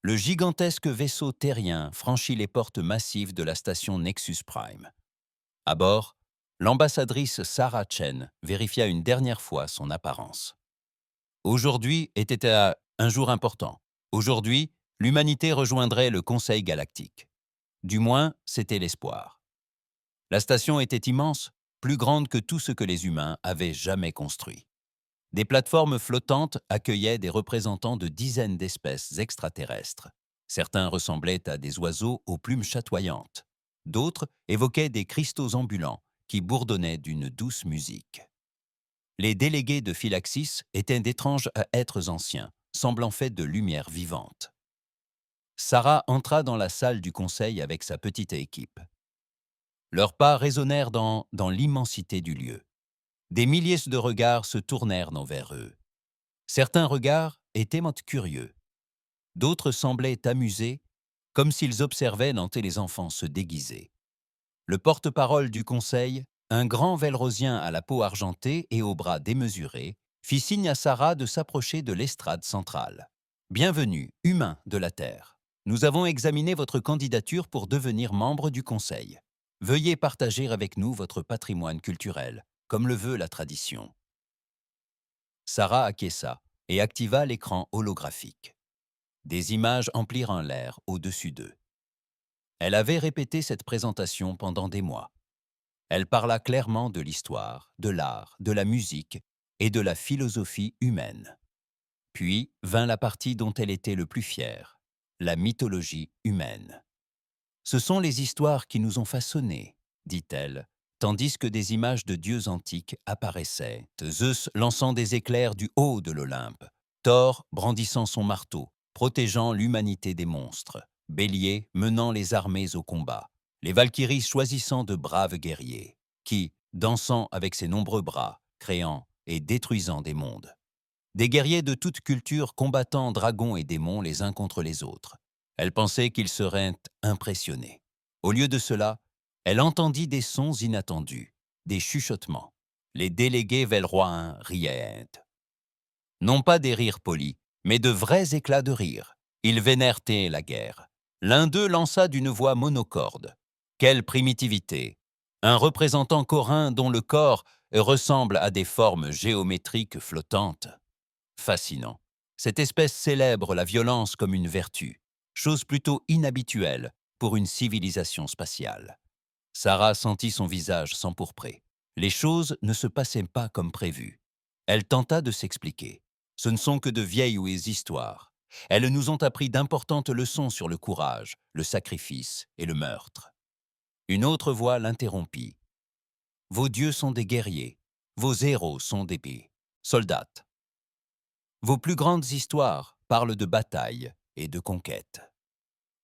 Le gigantesque vaisseau terrien franchit les portes massives de la station Nexus Prime. À bord, l'ambassadrice Sarah Chen vérifia une dernière fois son apparence. Aujourd'hui était un jour important. Aujourd'hui, l'humanité rejoindrait le Conseil galactique. Du moins, c'était l'espoir. La station était immense, plus grande que tout ce que les humains avaient jamais construit. Des plateformes flottantes accueillaient des représentants de dizaines d'espèces extraterrestres. Certains ressemblaient à des oiseaux aux plumes chatoyantes. D'autres évoquaient des cristaux ambulants qui bourdonnaient d'une douce musique. Les délégués de Phylaxis étaient d'étranges êtres anciens, semblant faits de lumière vivante. Sarah entra dans la salle du conseil avec sa petite équipe. Leurs pas résonnèrent dans l'immensité du lieu. Des milliers de regards se tournèrent vers eux. Certains regards étaient curieux. D'autres semblaient amusés, comme s'ils observaient les enfants se déguiser. Le porte-parole du conseil, un grand Velrosien à la peau argentée et aux bras démesurés, fit signe à Sarah de s'approcher de l'estrade centrale. Bienvenue, humains de la Terre. Nous avons examiné votre candidature pour devenir membre du conseil. Veuillez partager avec nous votre patrimoine culturel, comme le veut la tradition. Sarah acquiesça et activa l'écran holographique. Des images emplirent l'air au-dessus d'eux. Elle avait répété cette présentation pendant des mois. Elle parla clairement de l'histoire, de l'art, de la musique et de la philosophie humaine. Puis vint la partie dont elle était le plus fière, la mythologie humaine. Ce sont les histoires qui nous ont façonnés, dit-elle, tandis que des images de dieux antiques apparaissaient, Zeus lançant des éclairs du haut de l'Olympe, Thor brandissant son marteau, protégeant l'humanité des monstres, Bélier menant les armées au combat, les Valkyries choisissant de braves guerriers, qui, dansant avec ses nombreux bras, créant et détruisant des mondes. Des guerriers de toute culture combattant dragons et démons les uns contre les autres. Elle pensait qu'ils seraient impressionnés. Au lieu de cela, elle entendit des sons inattendus, des chuchotements. Les délégués velroiens riaient. Non pas des rires polis, mais de vrais éclats de rire. Ils vénèrent la guerre. L'un d'eux lança d'une voix monocorde. Quelle primitivité! Un représentant corin dont le corps ressemble à des formes géométriques flottantes. Fascinant. Cette espèce célèbre la violence comme une vertu, chose plutôt inhabituelle pour une civilisation spatiale. Sarah sentit son visage s'empourprer. Les choses ne se passaient pas comme prévu. Elle tenta de s'expliquer. Ce ne sont que de vieilles histoires. Elles nous ont appris d'importantes leçons sur le courage, le sacrifice et le meurtre. Une autre voix l'interrompit. Vos dieux sont des guerriers, vos héros sont des soldats. Vos plus grandes histoires parlent de batailles et de conquêtes.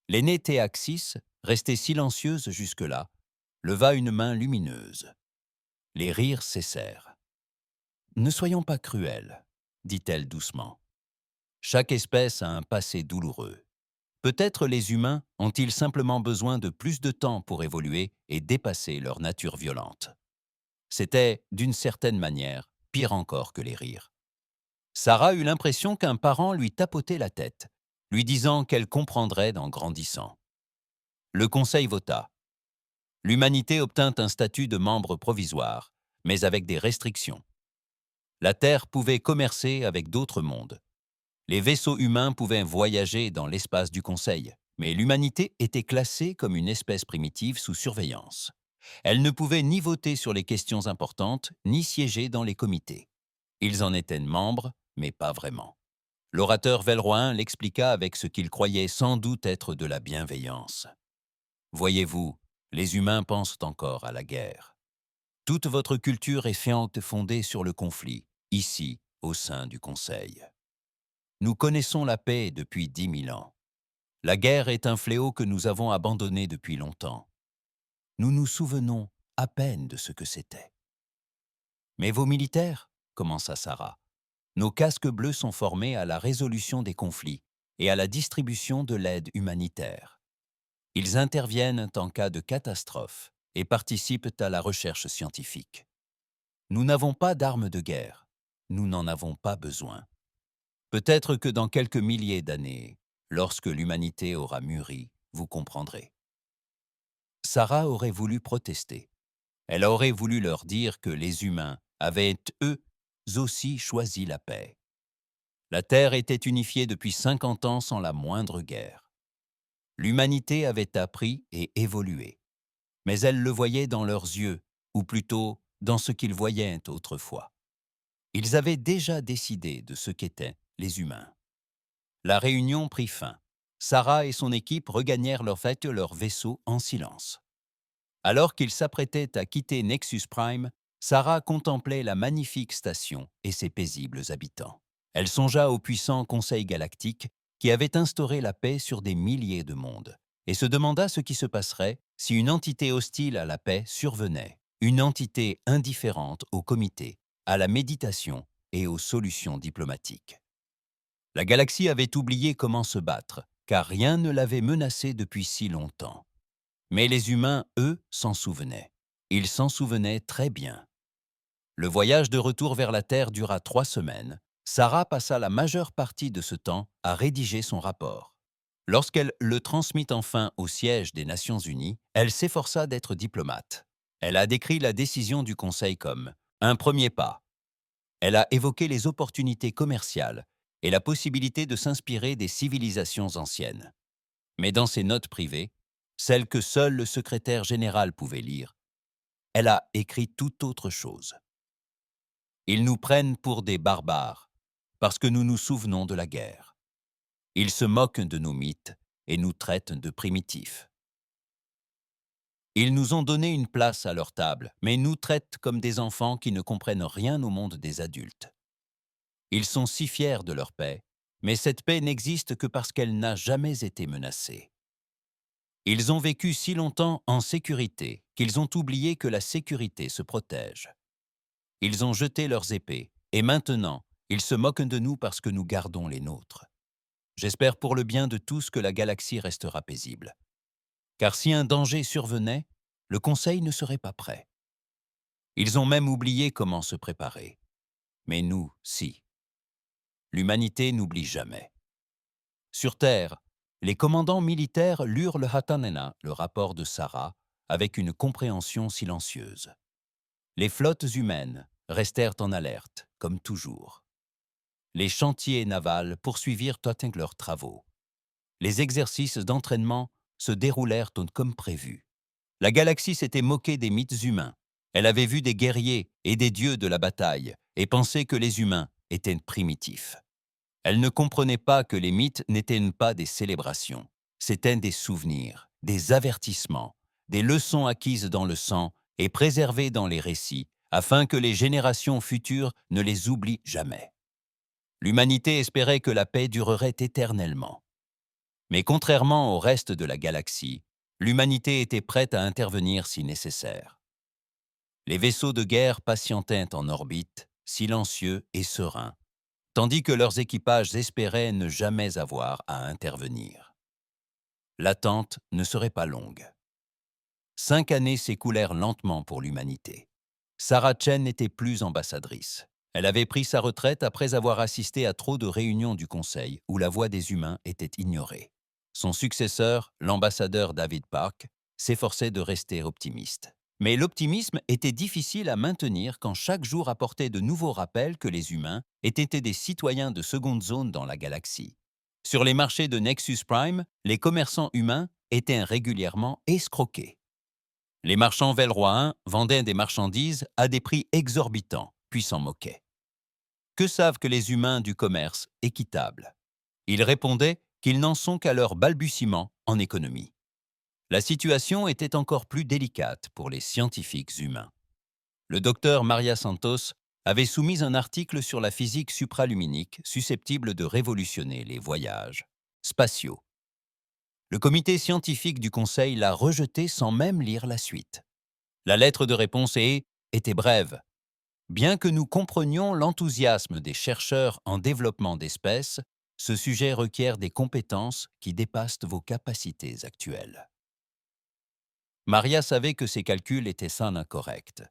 L'aînée Théaxis, restée silencieuse jusque-là, leva une main lumineuse. Les rires cessèrent. Ne soyons pas cruels, dit-elle doucement. Chaque espèce a un passé douloureux. Peut-être les humains ont-ils simplement besoin de plus de temps pour évoluer et dépasser leur nature violente. C'était, d'une certaine manière, pire encore que les rires. Sarah eut l'impression qu'un parent lui tapotait la tête, lui disant qu'elle comprendrait en grandissant. Le Conseil vota. L'humanité obtint un statut de membre provisoire, mais avec des restrictions. La Terre pouvait commercer avec d'autres mondes. Les vaisseaux humains pouvaient voyager dans l'espace du Conseil, mais l'humanité était classée comme une espèce primitive sous surveillance. Elle ne pouvait ni voter sur les questions importantes, ni siéger dans les comités. Ils en étaient membres, mais pas vraiment. L'orateur velroin l'expliqua avec ce qu'il croyait sans doute être de la bienveillance. Voyez-vous, les humains pensent encore à la guerre. Toute votre culture est fondée sur le conflit, ici, au sein du Conseil. Nous connaissons la paix depuis 10 000 ans. La guerre est un fléau que nous avons abandonné depuis longtemps. Nous nous souvenons à peine de ce que c'était. Mais vos militaires, commença Sarah, nos casques bleus sont formés à la résolution des conflits et à la distribution de l'aide humanitaire. Ils interviennent en cas de catastrophe et participent à la recherche scientifique. Nous n'avons pas d'armes de guerre. Nous n'en avons pas besoin. Peut-être que dans quelques milliers d'années, lorsque l'humanité aura mûri, vous comprendrez. Sarah aurait voulu protester. Elle aurait voulu leur dire que les humains avaient eux aussi choisi la paix. La Terre était unifiée depuis 50 ans sans la moindre guerre. L'humanité avait appris et évolué, mais elle le voyait dans leurs yeux, ou plutôt dans ce qu'ils voyaient autrefois. Ils avaient déjà décidé de ce qu'étaient les humains. La réunion prit fin. Sarah et son équipe regagnèrent leur vaisseau en silence. Alors qu'ils s'apprêtaient à quitter Nexus Prime, Sarah contemplait la magnifique station et ses paisibles habitants. Elle songea au puissant Conseil galactique qui avait instauré la paix sur des milliers de mondes et se demanda ce qui se passerait si une entité hostile à la paix survenait, une entité indifférente au comité, à la méditation et aux solutions diplomatiques. La galaxie avait oublié comment se battre, car rien ne l'avait menacée depuis si longtemps. Mais les humains, eux, s'en souvenaient. Ils s'en souvenaient très bien. Le voyage de retour vers la Terre dura 3 semaines. Sarah passa la majeure partie de ce temps à rédiger son rapport. Lorsqu'elle le transmit enfin au siège des Nations Unies, elle s'efforça d'être diplomate. Elle a décrit la décision du Conseil comme « un premier pas ». Elle a évoqué les opportunités commerciales et la possibilité de s'inspirer des civilisations anciennes. Mais dans ses notes privées, celles que seul le secrétaire général pouvait lire, elle a écrit tout autre chose. Ils nous prennent pour des barbares, parce que nous nous souvenons de la guerre. Ils se moquent de nos mythes et nous traitent de primitifs. Ils nous ont donné une place à leur table, mais nous traitent comme des enfants qui ne comprennent rien au monde des adultes. Ils sont si fiers de leur paix, mais cette paix n'existe que parce qu'elle n'a jamais été menacée. Ils ont vécu si longtemps en sécurité qu'ils ont oublié que la sécurité se protège. Ils ont jeté leurs épées, et maintenant, ils se moquent de nous parce que nous gardons les nôtres. J'espère pour le bien de tous que la galaxie restera paisible. Car si un danger survenait, le Conseil ne serait pas prêt. Ils ont même oublié comment se préparer. Mais nous, si. L'humanité n'oublie jamais. Sur Terre, les commandants militaires lurent le Hatanena, le rapport de Sarah, avec une compréhension silencieuse. Les flottes humaines restèrent en alerte, comme toujours. Les chantiers navals poursuivirent leurs travaux. Les exercices d'entraînement se déroulèrent comme prévu. La galaxie s'était moquée des mythes humains. Elle avait vu des guerriers et des dieux de la bataille et pensait que les humains étaient primitifs. Elle ne comprenait pas que les mythes n'étaient pas des célébrations, c'étaient des souvenirs, des avertissements, des leçons acquises dans le sang et préservées dans les récits, afin que les générations futures ne les oublient jamais. L'humanité espérait que la paix durerait éternellement. Mais contrairement au reste de la galaxie, l'humanité était prête à intervenir si nécessaire. Les vaisseaux de guerre patientaient en orbite, silencieux et sereins, tandis que leurs équipages espéraient ne jamais avoir à intervenir. L'attente ne serait pas longue. 5 années s'écoulèrent lentement pour l'humanité. Sarah Chen n'était plus ambassadrice. Elle avait pris sa retraite après avoir assisté à trop de réunions du Conseil où la voix des humains était ignorée. Son successeur, l'ambassadeur David Park, s'efforçait de rester optimiste. Mais l'optimisme était difficile à maintenir quand chaque jour apportait de nouveaux rappels que les humains étaient des citoyens de seconde zone dans la galaxie. Sur les marchés de Nexus Prime, les commerçants humains étaient régulièrement escroqués. Les marchands velroiens vendaient des marchandises à des prix exorbitants, puis s'en moquaient. Que savent que les humains du commerce équitable? Ils répondaient qu'ils n'en sont qu'à leur balbutiement en économie. La situation était encore plus délicate pour les scientifiques humains. Le docteur Maria Santos avait soumis un article sur la physique supraluminique susceptible de révolutionner les voyages spatiaux. Le comité scientifique du Conseil l'a rejeté sans même lire la suite. La lettre de réponse était brève. Bien que nous comprenions l'enthousiasme des chercheurs en développement d'espèces, ce sujet requiert des compétences qui dépassent vos capacités actuelles. Maria savait que ses calculs étaient sans incorrects.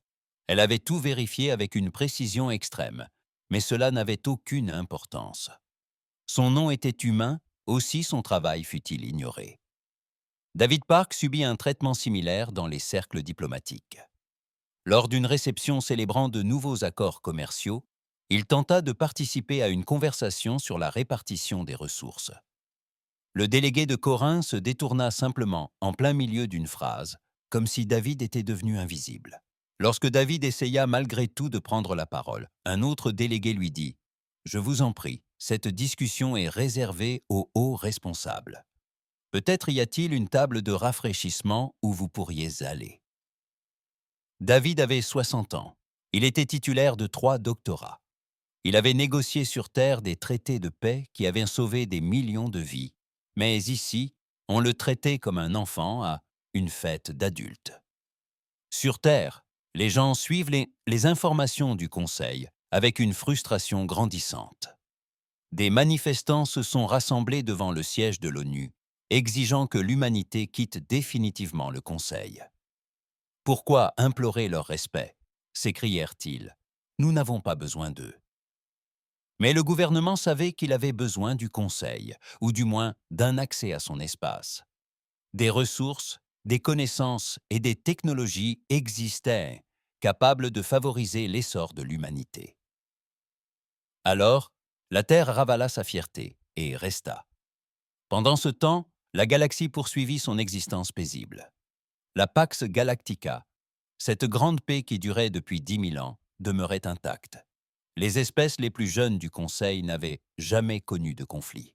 Elle avait tout vérifié avec une précision extrême, mais cela n'avait aucune importance. Son nom était humain Aussi son travail fut-il ignoré. David Park subit un traitement similaire dans les cercles diplomatiques. Lors d'une réception célébrant de nouveaux accords commerciaux, il tenta de participer à une conversation sur la répartition des ressources. Le délégué de Corinth se détourna simplement en plein milieu d'une phrase, comme si David était devenu invisible. Lorsque David essaya malgré tout de prendre la parole, un autre délégué lui dit « Je vous en prie, cette discussion est réservée aux hauts responsables. Peut-être y a-t-il une table de rafraîchissement où vous pourriez aller. » David avait 60 ans. Il était titulaire de 3 doctorats. Il avait négocié sur Terre des traités de paix qui avaient sauvé des millions de vies. Mais ici, on le traitait comme un enfant à une fête d'adultes. Sur Terre, les gens suivent les informations du Conseil avec une frustration grandissante. Des manifestants se sont rassemblés devant le siège de l'ONU, exigeant que l'humanité quitte définitivement le Conseil. « Pourquoi implorer leur respect ?» s'écrièrent-ils. « Nous n'avons pas besoin d'eux. » Mais le gouvernement savait qu'il avait besoin du Conseil, ou du moins d'un accès à son espace. Des ressources, des connaissances et des technologies existaient, capables de favoriser l'essor de l'humanité. Alors, la Terre ravala sa fierté et resta. Pendant ce temps, la galaxie poursuivit son existence paisible. La Pax Galactica, cette grande paix qui durait depuis 10 000 ans, demeurait intacte. Les espèces les plus jeunes du Conseil n'avaient jamais connu de conflit.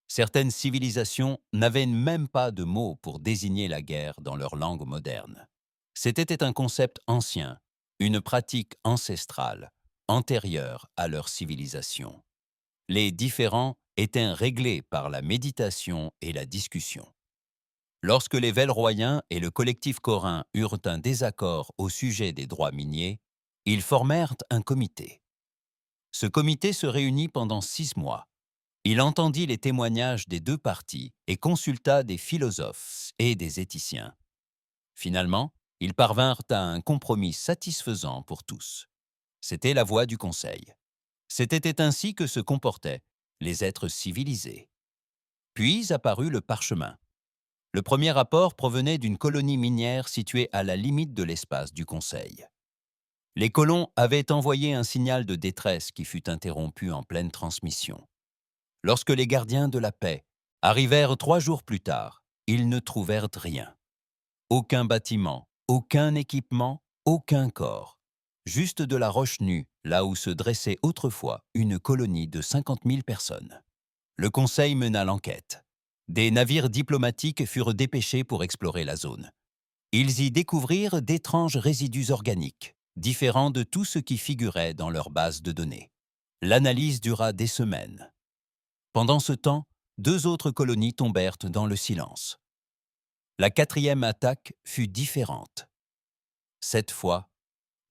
Certaines civilisations n'avaient même pas de mots pour désigner la guerre dans leur langue moderne. C'était un concept ancien, une pratique ancestrale, antérieure à leur civilisation. Les différends étaient réglés par la méditation et la discussion. Lorsque les Velroyens et le collectif Corinth eurent un désaccord au sujet des droits miniers, ils formèrent un comité. Ce comité se réunit pendant 6 mois. Il entendit les témoignages des 2 parties et consulta des philosophes et des éthiciens. Finalement, ils parvinrent à un compromis satisfaisant pour tous. C'était la voie du Conseil. C'était ainsi que se comportaient les êtres civilisés. Puis apparut le parchemin. Le premier rapport provenait d'une colonie minière située à la limite de l'espace du Conseil. Les colons avaient envoyé un signal de détresse qui fut interrompu en pleine transmission. Lorsque les gardiens de la paix arrivèrent 3 jours plus tard, ils ne trouvèrent rien. Aucun bâtiment, aucun équipement, aucun corps. Juste de la roche nue, là où se dressait autrefois une colonie de 50 000 personnes. Le Conseil mena l'enquête. Des navires diplomatiques furent dépêchés pour explorer la zone. Ils y découvrirent d'étranges résidus organiques, différents de tout ce qui figurait dans leur base de données. L'analyse dura des semaines. Pendant ce temps, 2 autres colonies tombèrent dans le silence. La 4e attaque fut différente. Cette fois,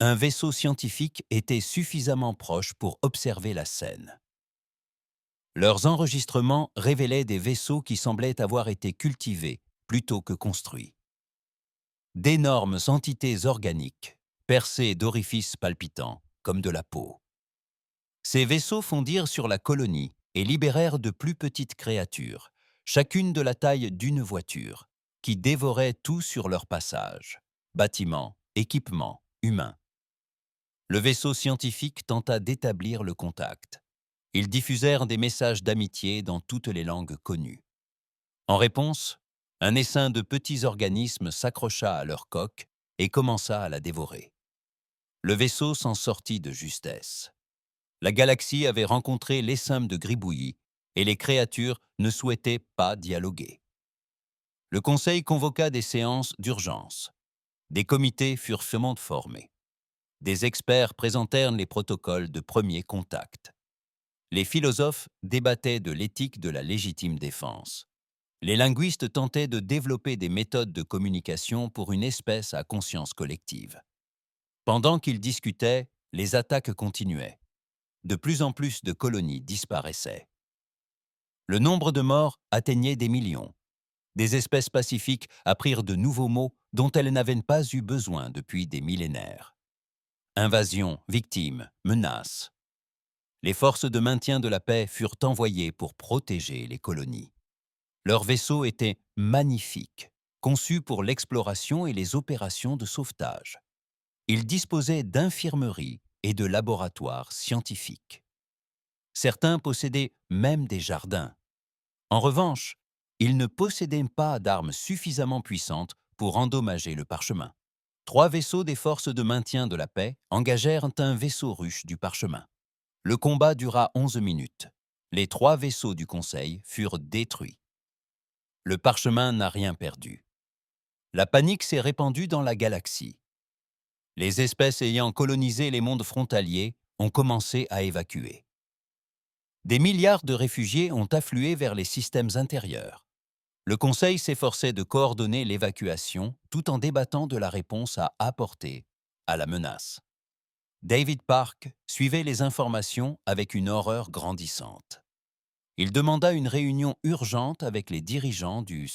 un vaisseau scientifique était suffisamment proche pour observer la scène. Leurs enregistrements révélaient des vaisseaux qui semblaient avoir été cultivés plutôt que construits. D'énormes entités organiques, percées d'orifices palpitants, comme de la peau. Ces vaisseaux fondirent sur la colonie et libérèrent de plus petites créatures, chacune de la taille d'une voiture, qui dévoraient tout sur leur passage, bâtiments, équipements, humains. Le vaisseau scientifique tenta d'établir le contact. Ils diffusèrent des messages d'amitié dans toutes les langues connues. En réponse, un essaim de petits organismes s'accrocha à leur coque et commença à la dévorer. Le vaisseau s'en sortit de justesse. La galaxie avait rencontré l'essaim de gribouillis et les créatures ne souhaitaient pas dialoguer. Le Conseil convoqua des séances d'urgence. Des comités furent formés. Des experts présentèrent les protocoles de premier contact. Les philosophes débattaient de l'éthique de la légitime défense. Les linguistes tentaient de développer des méthodes de communication pour une espèce à conscience collective. Pendant qu'ils discutaient, les attaques continuaient. De plus en plus de colonies disparaissaient. Le nombre de morts atteignait des millions. Des espèces pacifiques apprirent de nouveaux mots dont elles n'avaient pas eu besoin depuis des millénaires. Invasion, victimes, menaces. Les forces de maintien de la paix furent envoyées pour protéger les colonies. Leur vaisseau était magnifique, conçu pour l'exploration et les opérations de sauvetage. Ils disposaient d'infirmeries et de laboratoires scientifiques. Certains possédaient même des jardins. En revanche, ils ne possédaient pas d'armes suffisamment puissantes pour endommager le parchemin. 3 vaisseaux des forces de maintien de la paix engagèrent un vaisseau russe du parchemin. Le combat dura 11 minutes. Les 3 vaisseaux du Conseil furent détruits. Le parchemin n'a rien perdu. La panique s'est répandue dans la galaxie. Les espèces ayant colonisé les mondes frontaliers ont commencé à évacuer. Des milliards de réfugiés ont afflué vers les systèmes intérieurs. Le Conseil s'efforçait de coordonner l'évacuation tout en débattant de la réponse à apporter à la menace. David Park suivait les informations avec une horreur grandissante. Il demanda une réunion urgente avec les dirigeants du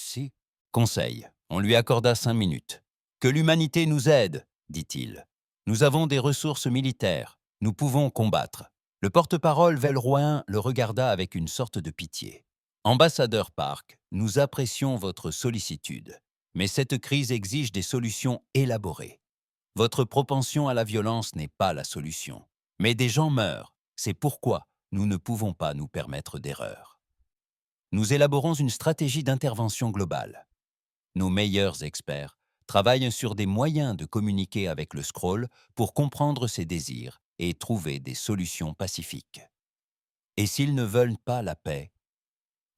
Conseil. On lui accorda 5 minutes. « Que l'humanité nous aide », dit-il. « Nous avons des ressources militaires. Nous pouvons combattre. » Le porte-parole Velroin le regarda avec une sorte de pitié. « Ambassadeur Park, nous apprécions votre sollicitude, mais cette crise exige des solutions élaborées. Votre propension à la violence n'est pas la solution. Mais des gens meurent. C'est pourquoi nous ne pouvons pas nous permettre d'erreurs. Nous élaborons une stratégie d'intervention globale. Nos meilleurs experts travaillent sur des moyens de communiquer avec le Skrull pour comprendre ses désirs et trouver des solutions pacifiques. »« Et s'ils ne veulent pas la paix ?»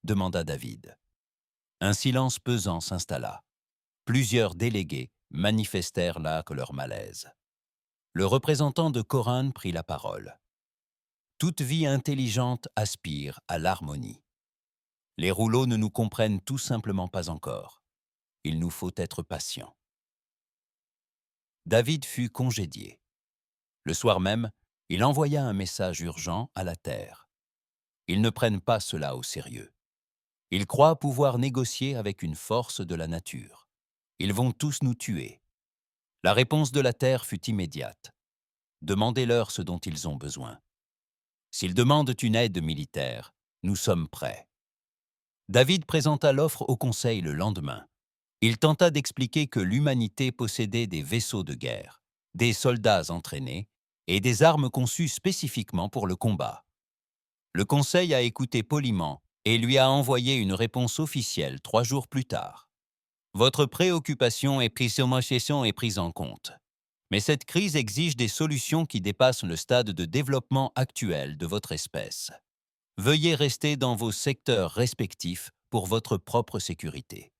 demanda David. Un silence pesant s'installa. Plusieurs délégués manifestèrent là que leur malaise. Le représentant de Coran prit la parole. « Toute vie intelligente aspire à l'harmonie. Les rouleaux ne nous comprennent tout simplement pas encore. Il nous faut être patients. » David fut congédié. Le soir même, il envoya un message urgent à la Terre. Ils ne prennent pas cela au sérieux. Ils croient pouvoir négocier avec une force de la nature. Ils vont tous nous tuer. La réponse de la Terre fut immédiate. Demandez-leur ce dont ils ont besoin. S'ils demandent une aide militaire, nous sommes prêts. David présenta l'offre au Conseil le lendemain. Il tenta d'expliquer que l'humanité possédait des vaisseaux de guerre, des soldats entraînés et des armes conçues spécifiquement pour le combat. Le Conseil a écouté poliment et lui a envoyé une réponse officielle 3 jours plus tard. Votre préoccupation est prise en compte. Mais cette crise exige des solutions qui dépassent le stade de développement actuel de votre espèce. Veuillez rester dans vos secteurs respectifs pour votre propre sécurité.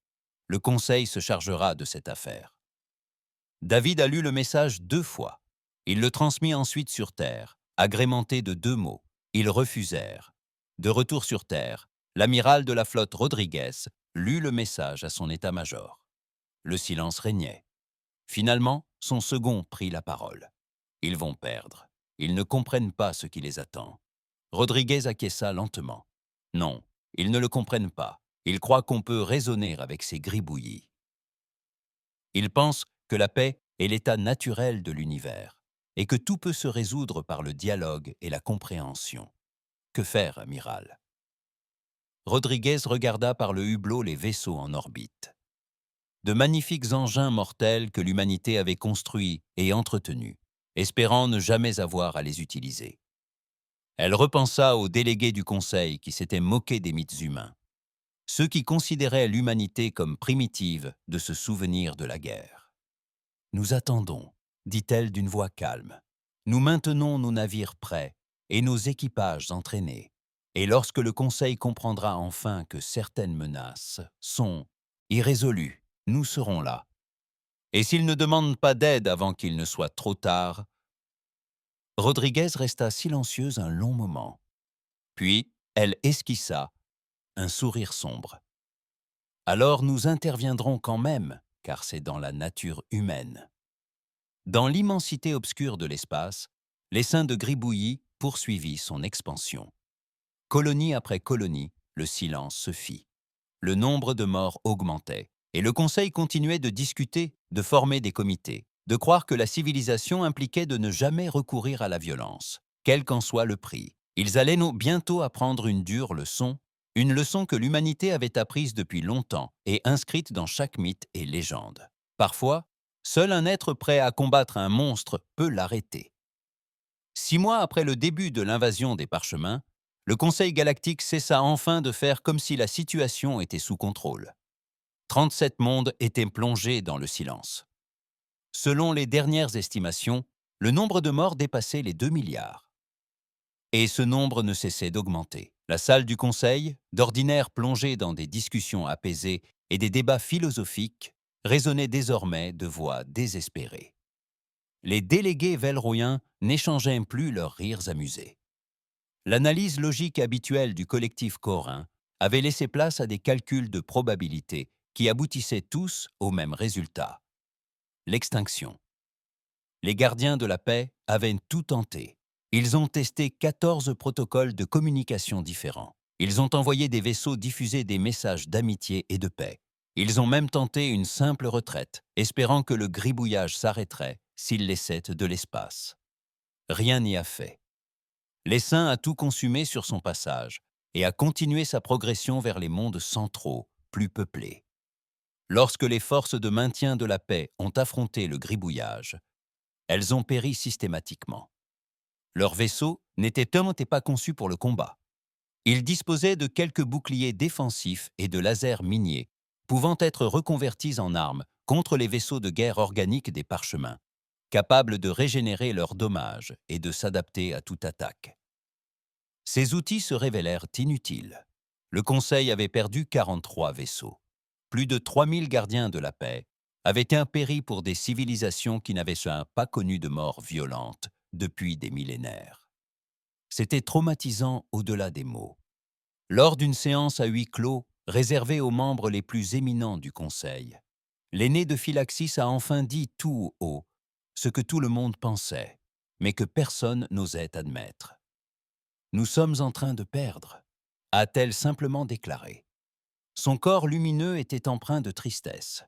Le Conseil se chargera de cette affaire. David a lu le message 2 fois. Il le transmit ensuite sur Terre, agrémenté de 2 mots. Ils refusèrent. De retour sur Terre, l'amiral de la flotte Rodriguez lut le message à son état-major. Le silence régnait. Finalement, son second prit la parole. Ils vont perdre. Ils ne comprennent pas ce qui les attend. Rodriguez acquiesça lentement. Non, ils ne le comprennent pas. Ils croient qu'on peut raisonner avec ces gribouillis. Ils pensent que la paix est l'état naturel de l'univers et que tout peut se résoudre par le dialogue et la compréhension. Que faire, amiral? Rodriguez regarda par le hublot les vaisseaux en orbite. De magnifiques engins mortels que l'humanité avait construits et entretenus, espérant ne jamais avoir à les utiliser. Elle repensa aux délégués du Conseil qui s'étaient moqués des mythes humains, ceux qui considéraient l'humanité comme primitive de se souvenir de la guerre. « Nous attendons, » dit-elle d'une voix calme. « Nous maintenons nos navires prêts et nos équipages entraînés. Et lorsque le Conseil comprendra enfin que certaines menaces sont irrésolues, nous serons là. Et s'ils ne demandent pas d'aide avant qu'il ne soit trop tard… » Rodriguez resta silencieuse un long moment. Puis, elle esquissa un sourire sombre. « Alors nous interviendrons quand même, car c'est dans la nature humaine. » Dans l'immensité obscure de l'espace, l'essaim de Gribouillis poursuivit son expansion. Colonie après colonie, le silence se fit. Le nombre de morts augmentait, et le Conseil continuait de discuter, de former des comités, de croire que la civilisation impliquait de ne jamais recourir à la violence, quel qu'en soit le prix. Ils allaient bientôt apprendre une dure leçon Une leçon que l'humanité avait apprise depuis longtemps et inscrite dans chaque mythe et légende. Parfois, seul un être prêt à combattre un monstre peut l'arrêter. 6 mois après le début de l'invasion des Parchemins, le Conseil galactique cessa enfin de faire comme si la situation était sous contrôle. 37 mondes étaient plongés dans le silence. Selon les dernières estimations, le nombre de morts dépassait les 2 milliards. Et ce nombre ne cessait d'augmenter. La salle du Conseil, d'ordinaire plongée dans des discussions apaisées et des débats philosophiques, résonnait désormais de voix désespérées. Les délégués velroyens n'échangeaient plus leurs rires amusés. L'analyse logique habituelle du collectif corin avait laissé place à des calculs de probabilité qui aboutissaient tous au même résultat: l'extinction. Les gardiens de la paix avaient tout tenté. Ils ont testé 14 protocoles de communication différents. Ils ont envoyé des vaisseaux diffuser des messages d'amitié et de paix. Ils ont même tenté une simple retraite, espérant que le gribouillage s'arrêterait s'ils laissaient de l'espace. Rien n'y a fait. L'essaim a tout consumé sur son passage et a continué sa progression vers les mondes centraux, plus peuplés. Lorsque les forces de maintien de la paix ont affronté le gribouillage, elles ont péri systématiquement. Leurs vaisseaux n'étaient pas conçus pour le combat. Ils disposaient de quelques boucliers défensifs et de lasers miniers, pouvant être reconvertis en armes contre les vaisseaux de guerre organiques des Parchemins, capables de régénérer leurs dommages et de s'adapter à toute attaque. Ces outils se révélèrent inutiles. Le Conseil avait perdu 43 vaisseaux. Plus de 3000 gardiens de la paix avaient impéri pour des civilisations qui n'avaient pas connu de mort violente depuis des millénaires. C'était traumatisant au-delà des mots. Lors d'une séance à huis clos, réservée aux membres les plus éminents du Conseil, l'aîné de Phylaxis a enfin dit tout haut ce que tout le monde pensait, mais que personne n'osait admettre. « Nous sommes en train de perdre », a-t-elle simplement déclaré. Son corps lumineux était empreint de tristesse.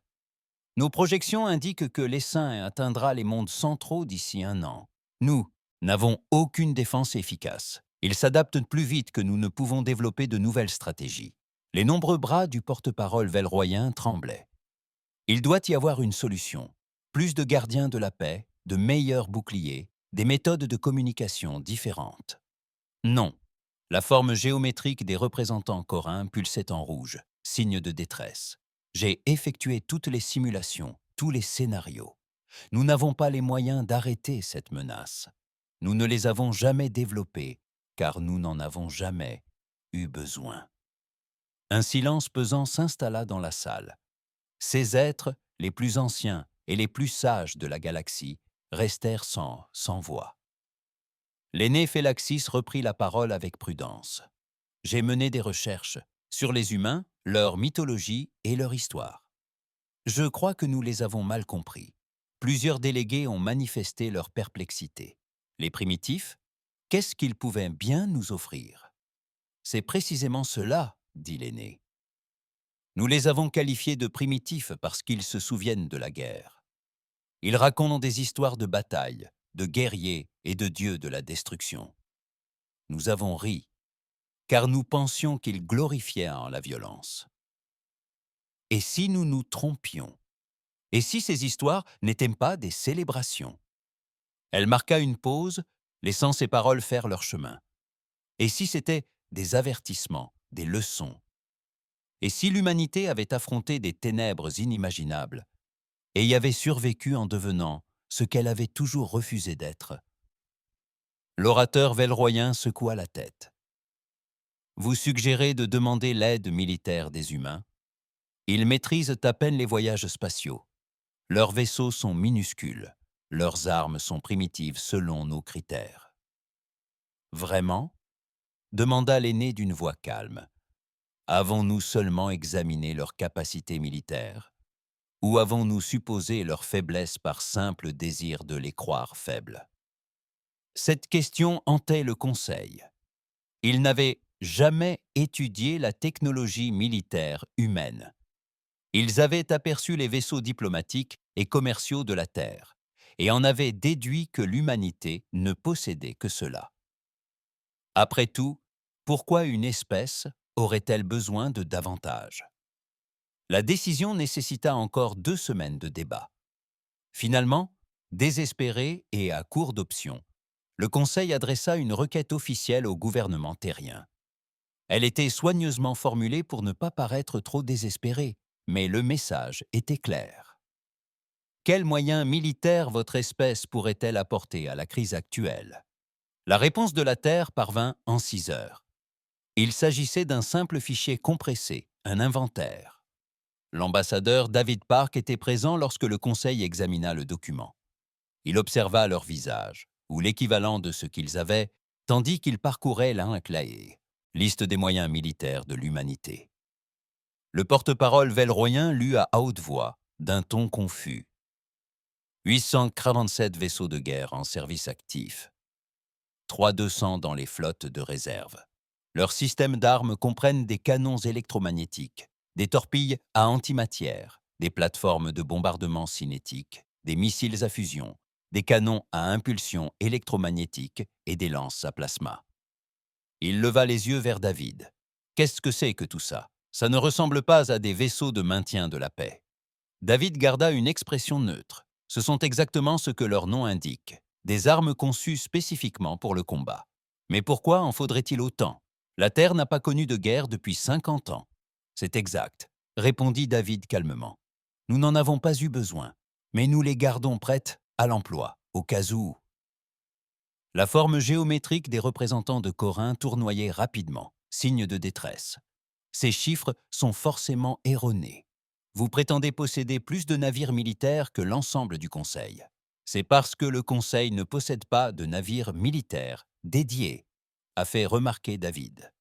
Nos projections indiquent que l'essaim atteindra les mondes centraux d'ici 1 an. Nous n'avons aucune défense efficace. Ils s'adaptent plus vite que nous ne pouvons développer de nouvelles stratégies. Les nombreux bras du porte-parole velroyen tremblaient. Il doit y avoir une solution. Plus de gardiens de la paix, de meilleurs boucliers, des méthodes de communication différentes. Non. La forme géométrique des représentants corins pulsait en rouge, signe de détresse. J'ai effectué toutes les simulations, tous les scénarios. Nous n'avons pas les moyens d'arrêter cette menace. Nous ne les avons jamais développés, car nous n'en avons jamais eu besoin. Un silence pesant s'installa dans la salle. Ces êtres, les plus anciens et les plus sages de la galaxie, restèrent sans voix. L'aîné Phylaxis reprit la parole avec prudence. « J'ai mené des recherches sur les humains, leur mythologie et leur histoire. Je crois que nous les avons mal compris. Plusieurs délégués ont manifesté leur perplexité. Les primitifs, qu'est-ce qu'ils pouvaient bien nous offrir ? C'est précisément cela, dit l'aîné. Nous les avons qualifiés de primitifs parce qu'ils se souviennent de la guerre. Ils racontent des histoires de batailles, de guerriers et de dieux de la destruction. Nous avons ri, car nous pensions qu'ils glorifiaient la violence. Et si nous nous trompions ? Et si ces histoires n'étaient pas des célébrations ? Elle marqua une pause, laissant ses paroles faire leur chemin. Et si c'étaient des avertissements, des leçons ? Et si l'humanité avait affronté des ténèbres inimaginables et y avait survécu en devenant ce qu'elle avait toujours refusé d'être ? L'orateur velroyen secoua la tête. Vous suggérez de demander l'aide militaire des humains ? Ils maîtrisent à peine les voyages spatiaux. Leurs vaisseaux sont minuscules. Leurs armes sont primitives selon nos critères. Vraiment ? Demanda l'aîné d'une voix calme. Avons-nous seulement examiné leurs capacités militaires ? Ou avons-nous supposé leur faiblesse par simple désir de les croire faibles ? Cette question hantait le Conseil. Ils n'avaient jamais étudié la technologie militaire humaine. Ils avaient aperçu les vaisseaux diplomatiques et commerciaux de la Terre et en avaient déduit que l'humanité ne possédait que cela. Après tout, pourquoi une espèce, aurait-elle besoin de davantage? La décision nécessita encore 2 semaines de débat. Finalement, désespéré et à court d'options, le Conseil adressa une requête officielle au gouvernement terrien. Elle était soigneusement formulée pour ne pas paraître trop désespérée, mais le message était clair. Quels moyens militaires votre espèce pourrait-elle apporter à la crise actuelle? La réponse de la Terre parvint en 6 heures. Il s'agissait d'un simple fichier compressé, un inventaire. L'ambassadeur David Park était présent lorsque le Conseil examina le document. Il observa leur visage, ou l'équivalent de ce qu'ils avaient, tandis qu'ils parcouraient l'Inclaé, liste des moyens militaires de l'humanité. Le porte-parole velroyen lut à haute voix, d'un ton confus. 847 vaisseaux de guerre en service actif. 3200 dans les flottes de réserve. Leurs systèmes d'armes comprennent des canons électromagnétiques, des torpilles à antimatière, des plateformes de bombardement cinétique, des missiles à fusion, des canons à impulsion électromagnétique et des lances à plasma. Il leva les yeux vers David. Qu'est-ce que c'est que tout ça? Ça ne ressemble pas à des vaisseaux de maintien de la paix. David garda une expression neutre. Ce sont exactement ce que leur nom indique, des armes conçues spécifiquement pour le combat. Mais pourquoi en faudrait-il autant? La Terre n'a pas connu de guerre depuis 50 ans. C'est exact, répondit David calmement. Nous n'en avons pas eu besoin, mais nous les gardons prêtes à l'emploi, au cas où. La forme géométrique des représentants de Corinth tournoyait rapidement, signe de détresse. Ces chiffres sont forcément erronés. Vous prétendez posséder plus de navires militaires que l'ensemble du Conseil. C'est parce que le Conseil ne possède pas de navires militaires dédiés, a fait remarquer David.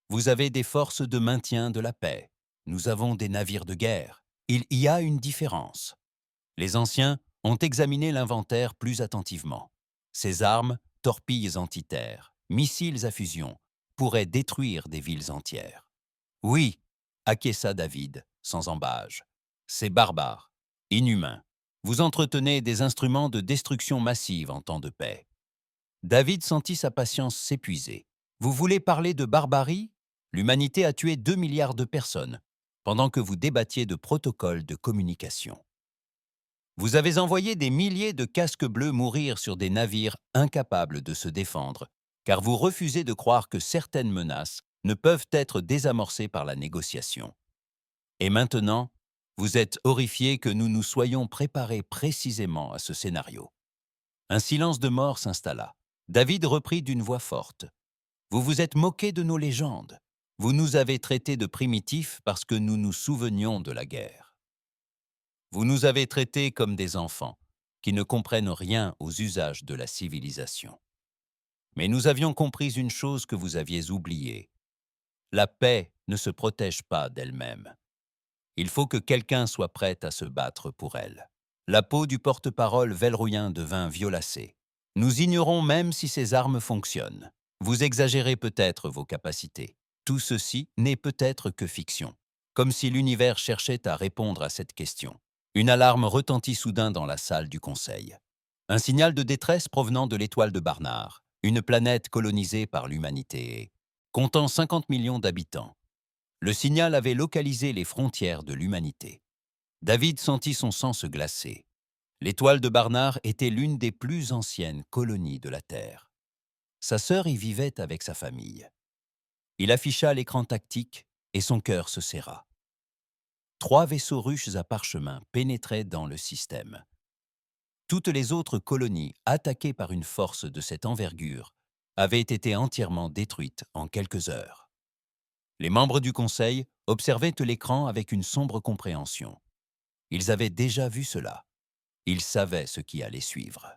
Vous avez des forces de maintien de la paix. Nous avons des navires de guerre. Il y a une différence. Les anciens ont examiné l'inventaire plus attentivement. Ces armes, torpilles anti-terre, missiles à fusion, pourraient détruire des villes entières. Oui, acquiesça David, sans embâge. C'est barbare, inhumain. Vous entretenez des instruments de destruction massive en temps de paix. David sentit sa patience s'épuiser. Vous voulez parler de barbarie? L'humanité a tué 2 milliards de personnes, pendant que vous débattiez de protocoles de communication. Vous avez envoyé des milliers de casques bleus mourir sur des navires incapables de se défendre, car vous refusez de croire que certaines menaces ne peuvent être désamorcées par la négociation. Et maintenant, vous êtes horrifiés que nous nous soyons préparés précisément à ce scénario. Un silence de mort s'installa. David reprit d'une voix forte. Vous vous êtes moqués de nos légendes. Vous nous avez traités de primitifs parce que nous nous souvenions de la guerre. Vous nous avez traités comme des enfants, qui ne comprennent rien aux usages de la civilisation. Mais nous avions compris une chose que vous aviez oubliée. La paix ne se protège pas d'elle-même. Il faut que quelqu'un soit prêt à se battre pour elle. La peau du porte-parole velrouyen devint violacée. Nous ignorons même si ces armes fonctionnent. Vous exagérez peut-être vos capacités. Tout ceci n'est peut-être que fiction. Comme si l'univers cherchait à répondre à cette question. Une alarme retentit soudain dans la salle du Conseil. Un signal de détresse provenant de l'étoile de Barnard, une planète colonisée par l'humanité, comptant 50 millions d'habitants. Le signal avait localisé les frontières de l'humanité. David sentit son sang se glacer. L'étoile de Barnard était l'une des plus anciennes colonies de la Terre. Sa sœur y vivait avec sa famille. Il afficha l'écran tactique et son cœur se serra. 3 vaisseaux russes à parchemin pénétraient dans le système. Toutes les autres colonies, attaquées par une force de cette envergure, avaient été entièrement détruites en quelques heures. Les membres du Conseil observaient l'écran avec une sombre compréhension. Ils avaient déjà vu cela. Ils savaient ce qui allait suivre.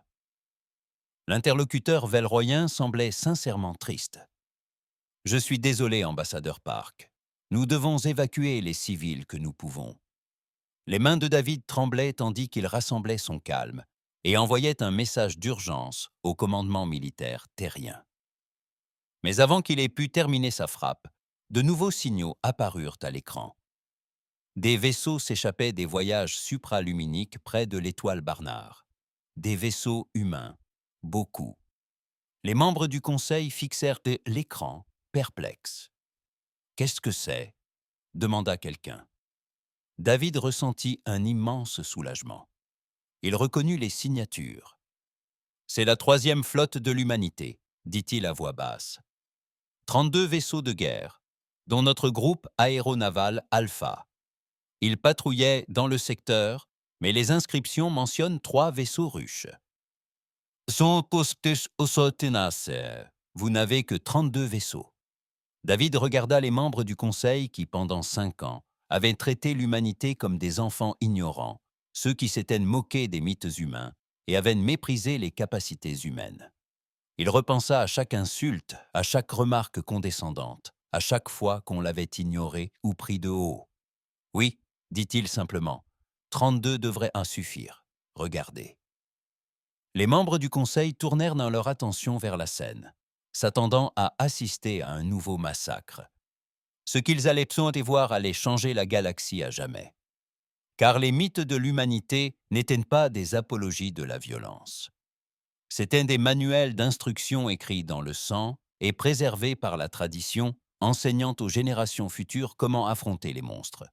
L'interlocuteur velroyen semblait sincèrement triste. « Je suis désolé, ambassadeur Park. Nous devons évacuer les civils que nous pouvons. » Les mains de David tremblaient tandis qu'il rassemblait son calme et envoyait un message d'urgence au commandement militaire terrien. Mais avant qu'il ait pu terminer sa frappe, de nouveaux signaux apparurent à l'écran. Des vaisseaux s'échappaient des voyages supraluminiques près de l'étoile Barnard. Des vaisseaux humains, beaucoup. Les membres du Conseil fixèrent l'écran, perplexes. Qu'est-ce que c'est? Demanda quelqu'un. David ressentit un immense soulagement. Il reconnut les signatures. C'est la troisième flotte de l'humanité, dit-il à voix basse. 32 vaisseaux de guerre, dont notre groupe aéronaval Alpha. Ils patrouillaient dans le secteur, mais les inscriptions mentionnent 3 vaisseaux russes. Vous n'avez que 32 vaisseaux. David regarda les membres du Conseil qui, pendant 5 ans, avaient traité l'humanité comme des enfants ignorants, ceux qui s'étaient moqués des mythes humains et avaient méprisé les capacités humaines. Il repensa à chaque insulte, à chaque remarque condescendante, à chaque fois qu'on l'avait ignoré ou pris de haut. Oui, dit-il simplement, 32 devraient en suffire. Regardez. Les membres du Conseil tournèrent dans leur attention vers la scène, s'attendant à assister à un nouveau massacre. Ce qu'ils allaient voir allait changer la galaxie à jamais. Car les mythes de l'humanité n'étaient pas des apologies de la violence. C'étaient des manuels d'instruction écrits dans le sang et préservés par la tradition, enseignant aux générations futures comment affronter les monstres.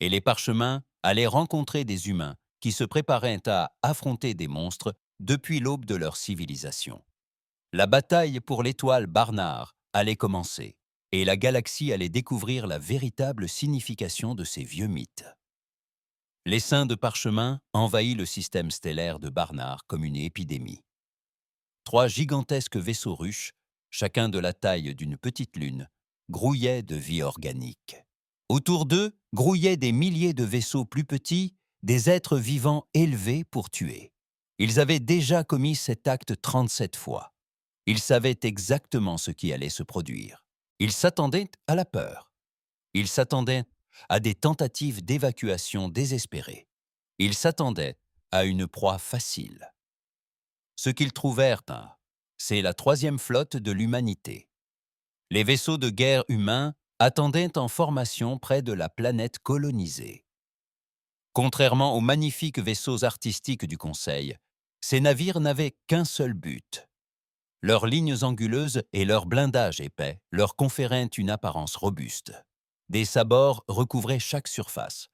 Et les parchemins allaient rencontrer des humains qui se préparaient à affronter des monstres depuis l'aube de leur civilisation. La bataille pour l'étoile Barnard allait commencer, et la galaxie allait découvrir la véritable signification de ces vieux mythes. L'essaim de parchemin envahit le système stellaire de Barnard comme une épidémie. 3 gigantesques vaisseaux russes, chacun de la taille d'une petite lune, grouillaient de vie organique. Autour d'eux grouillaient des milliers de vaisseaux plus petits, des êtres vivants élevés pour tuer. Ils avaient déjà commis cet acte 37 fois. Ils savaient exactement ce qui allait se produire. Ils s'attendaient à la peur. Ils s'attendaient à des tentatives d'évacuation désespérées. Ils s'attendaient à une proie facile. Ce qu'ils trouvèrent, c'est la 3e flotte de l'humanité. Les vaisseaux de guerre humains attendaient en formation près de la planète colonisée. Contrairement aux magnifiques vaisseaux artistiques du Conseil, ces navires n'avaient qu'un seul but. Leurs lignes anguleuses et leurs blindages épais leur conféraient une apparence robuste. Des sabords recouvraient chaque surface.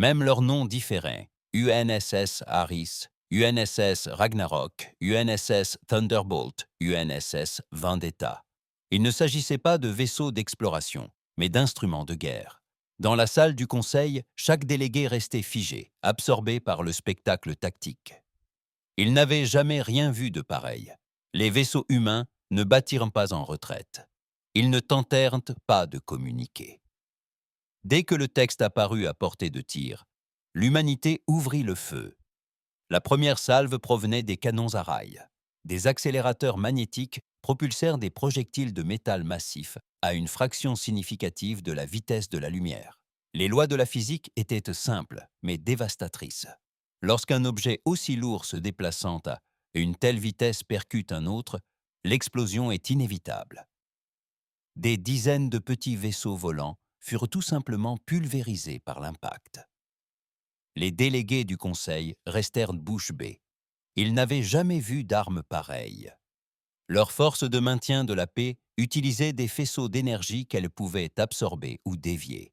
Même leurs noms différaient. UNSS Harris, UNSS Ragnarok, UNSS Thunderbolt, UNSS Vendetta. Il ne s'agissait pas de vaisseaux d'exploration, mais d'instruments de guerre. Dans la salle du Conseil, chaque délégué restait figé, absorbé par le spectacle tactique. Ils n'avaient jamais rien vu de pareil. Les vaisseaux humains ne battirent pas en retraite. Ils ne tentèrent pas de communiquer. Dès que le texte apparut à portée de tir, l'humanité ouvrit le feu. La première salve provenait des canons à rail. Des accélérateurs magnétiques propulsèrent des projectiles de métal massif à une fraction significative de la vitesse de la lumière. Les lois de la physique étaient simples, mais dévastatrices. Lorsqu'un objet aussi lourd se déplaçant à une telle vitesse percute un autre, l'explosion est inévitable. Des dizaines de petits vaisseaux volants furent tout simplement pulvérisés par l'impact. Les délégués du Conseil restèrent bouche bée. Ils n'avaient jamais vu d'armes pareilles. Leurs forces de maintien de la paix utilisaient des faisceaux d'énergie qu'elles pouvaient absorber ou dévier.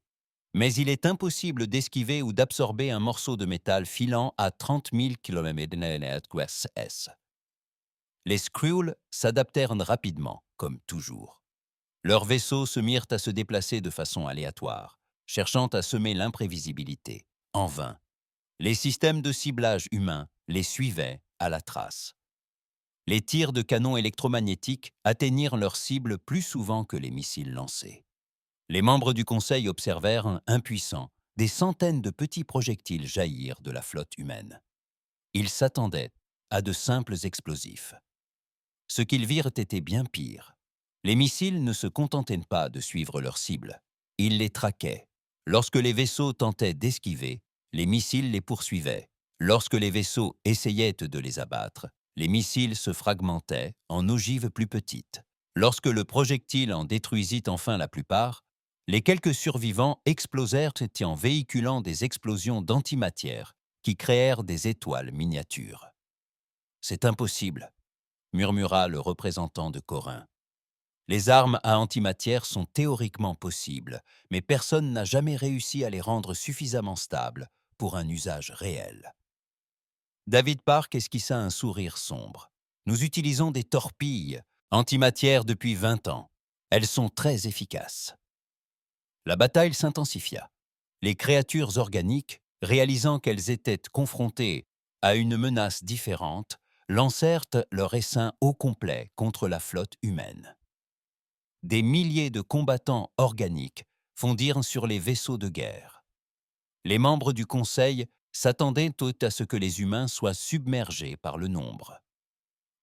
Mais il est impossible d'esquiver ou d'absorber un morceau de métal filant à 30 000 km/s. Les Skrull s'adaptèrent rapidement, comme toujours. Leurs vaisseaux se mirent à se déplacer de façon aléatoire, cherchant à semer l'imprévisibilité. En vain. Les systèmes de ciblage humains les suivaient à la trace. Les tirs de canons électromagnétiques atteignirent leur cible plus souvent que les missiles lancés. Les membres du Conseil observèrent, impuissants, des centaines de petits projectiles jaillir de la flotte humaine. Ils s'attendaient à de simples explosifs. Ce qu'ils virent était bien pire. Les missiles ne se contentaient pas de suivre leur cible. Ils les traquaient. Lorsque les vaisseaux tentaient d'esquiver, les missiles les poursuivaient. Lorsque les vaisseaux essayaient de les abattre, les missiles se fragmentaient en ogives plus petites. Lorsque le projectile en détruisit enfin la plupart, les quelques survivants explosèrent en véhiculant des explosions d'antimatière qui créèrent des étoiles miniatures. « C'est impossible », murmura le représentant de Corin. Les armes à antimatière sont théoriquement possibles, mais personne n'a jamais réussi à les rendre suffisamment stables pour un usage réel. David Park esquissa un sourire sombre. Nous utilisons des torpilles antimatière depuis 20 ans. Elles sont très efficaces. La bataille s'intensifia. Les créatures organiques, réalisant qu'elles étaient confrontées à une menace différente, lancèrent leur essaim au complet contre la flotte humaine. Des milliers de combattants organiques fondirent sur les vaisseaux de guerre. Les membres du Conseil s'attendaient à ce que les humains soient submergés par le nombre.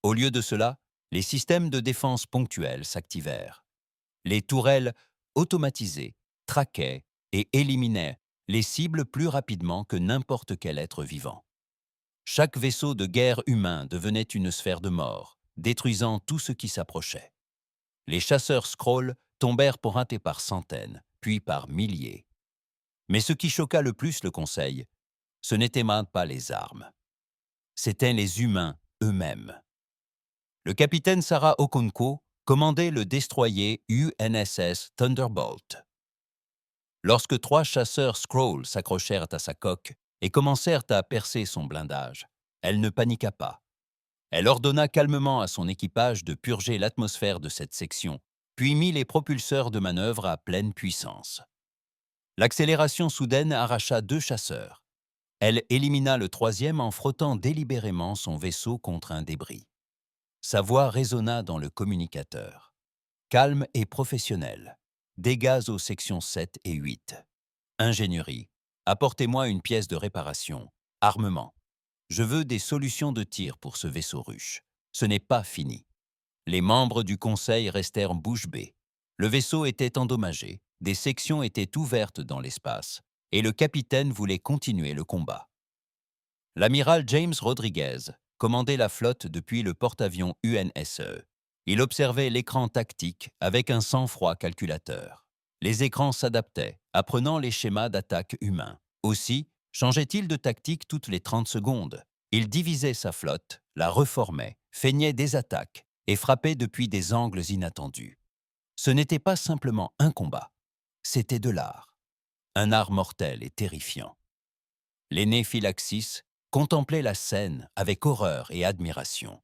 Au lieu de cela, les systèmes de défense ponctuels s'activèrent. Les tourelles automatisées traquaient et éliminaient les cibles plus rapidement que n'importe quel être vivant. Chaque vaisseau de guerre humain devenait une sphère de mort, détruisant tout ce qui s'approchait. Les chasseurs Skrull tombèrent pointés par centaines, puis par milliers. Mais ce qui choqua le plus le Conseil, ce n'étaient même pas les armes. C'étaient les humains eux-mêmes. Le capitaine Sarah Okonkwo commandait le destroyer UNSS Thunderbolt. Lorsque 3 chasseurs Skrull s'accrochèrent à sa coque et commencèrent à percer son blindage, elle ne paniqua pas. Elle ordonna calmement à son équipage de purger l'atmosphère de cette section, puis mit les propulseurs de manœuvre à pleine puissance. L'accélération soudaine arracha 2 chasseurs. Elle élimina le 3e en frottant délibérément son vaisseau contre un débris. Sa voix résonna dans le communicateur. Calme et professionnel. Dégâts aux sections 7 et 8. Ingénierie. Apportez-moi une pièce de réparation. Armement. Je veux des solutions de tir pour ce vaisseau ruche. Ce n'est pas fini. Les membres du Conseil restèrent bouche bée. Le vaisseau était endommagé, des sections étaient ouvertes dans l'espace, et le capitaine voulait continuer le combat. L'amiral James Rodriguez commandait la flotte depuis le porte-avions UNSE. Il observait l'écran tactique avec un sang-froid calculateur. Les écrans s'adaptaient, apprenant les schémas d'attaque humains. Aussi, changeait-il de tactique toutes les 30 secondes. Il divisait sa flotte, la reformait, feignait des attaques et frappait depuis des angles inattendus. Ce n'était pas simplement un combat, c'était de l'art. Un art mortel et terrifiant. L'aîné Phylaxis contemplait la scène avec horreur et admiration.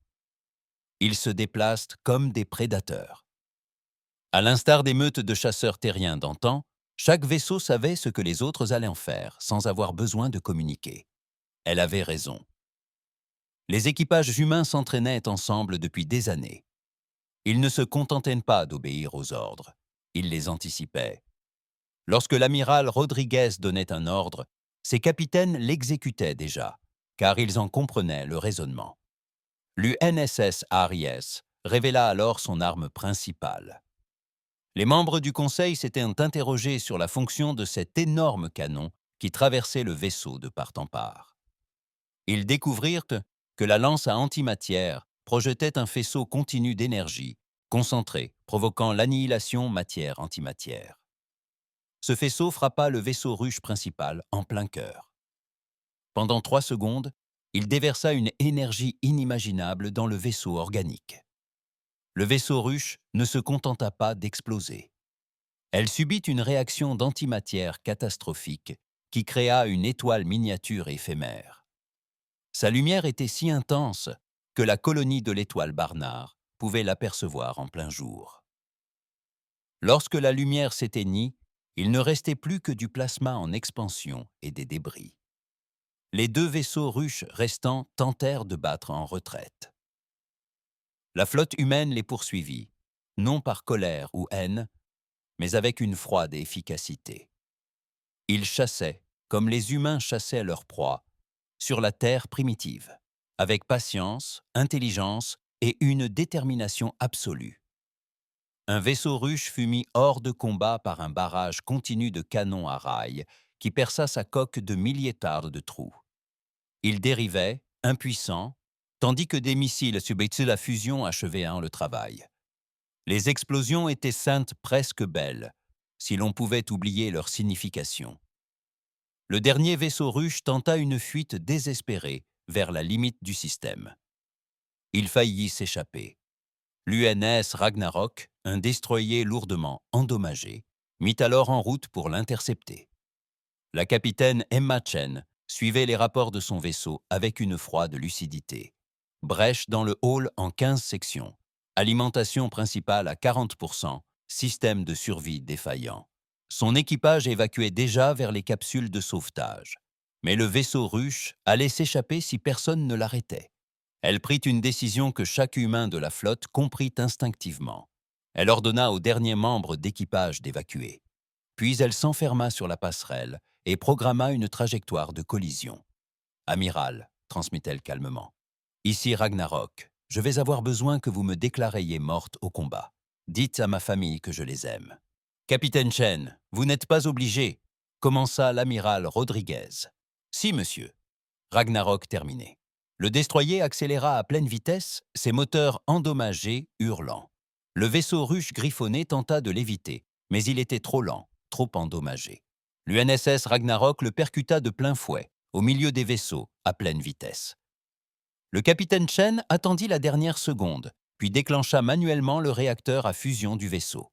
Ils se déplacent comme des prédateurs. À l'instar des meutes de chasseurs terriens d'antan, chaque vaisseau savait ce que les autres allaient en faire sans avoir besoin de communiquer. Elle avait raison. Les équipages humains s'entraînaient ensemble depuis des années. Ils ne se contentaient pas d'obéir aux ordres, ils les anticipaient. Lorsque l'amiral Rodriguez donnait un ordre, ses capitaines l'exécutaient déjà, car ils en comprenaient le raisonnement. L'UNSS Aries révéla alors son arme principale. Les membres du Conseil s'étaient interrogés sur la fonction de cet énorme canon qui traversait le vaisseau de part en part. Ils découvrirent que la lance à antimatière projetait un faisceau continu d'énergie, concentré, provoquant l'annihilation matière-antimatière. Ce faisceau frappa le vaisseau ruche principal en plein cœur. Pendant 3 secondes, il déversa une énergie inimaginable dans le vaisseau organique. Le vaisseau ruche ne se contenta pas d'exploser. Elle subit une réaction d'antimatière catastrophique qui créa une étoile miniature éphémère. Sa lumière était si intense que la colonie de l'étoile Barnard pouvait l'apercevoir en plein jour. Lorsque la lumière s'éteignit, il ne restait plus que du plasma en expansion et des débris. Les 2 vaisseaux ruches restants tentèrent de battre en retraite. La flotte humaine les poursuivit, non par colère ou haine, mais avec une froide efficacité. Ils chassaient, comme les humains chassaient leur proie, sur la terre primitive, avec patience, intelligence et une détermination absolue. Un vaisseau ruche fut mis hors de combat par un barrage continu de canons à rail qui perça sa coque de milliers de trous. Il dérivait, impuissant, tandis que des missiles subissaient la fusion achevaient le travail. Les explosions étaient saintes presque belles, si l'on pouvait oublier leur signification. Le dernier vaisseau ruche tenta une fuite désespérée vers la limite du système. Il faillit s'échapper. L'UNS Ragnarok, un destroyer lourdement endommagé, mit alors en route pour l'intercepter. La capitaine Emma Chen suivait les rapports de son vaisseau avec une froide lucidité. Brèche dans le hall en 15 sections. Alimentation principale à 40%, système de survie défaillant. Son équipage évacuait déjà vers les capsules de sauvetage. Mais le vaisseau ruche allait s'échapper si personne ne l'arrêtait. Elle prit une décision que chaque humain de la flotte comprit instinctivement. Elle ordonna aux derniers membres d'équipage d'évacuer. Puis elle s'enferma sur la passerelle et programma une trajectoire de collision. « Amiral », transmit-elle calmement, « ici Ragnarok. Je vais avoir besoin que vous me déclariez morte au combat. Dites à ma famille que je les aime. »« Capitaine Chen, vous n'êtes pas obligé », commença l'amiral Rodriguez. « Si, monsieur. » Ragnarok terminé. Le destroyer accéléra à pleine vitesse, ses moteurs endommagés, hurlant. Le vaisseau ruche griffonné tenta de l'éviter, mais il était trop lent, trop endommagé. L'UNSS Ragnarok le percuta de plein fouet, au milieu des vaisseaux, à pleine vitesse. Le capitaine Chen attendit la dernière seconde, puis déclencha manuellement le réacteur à fusion du vaisseau.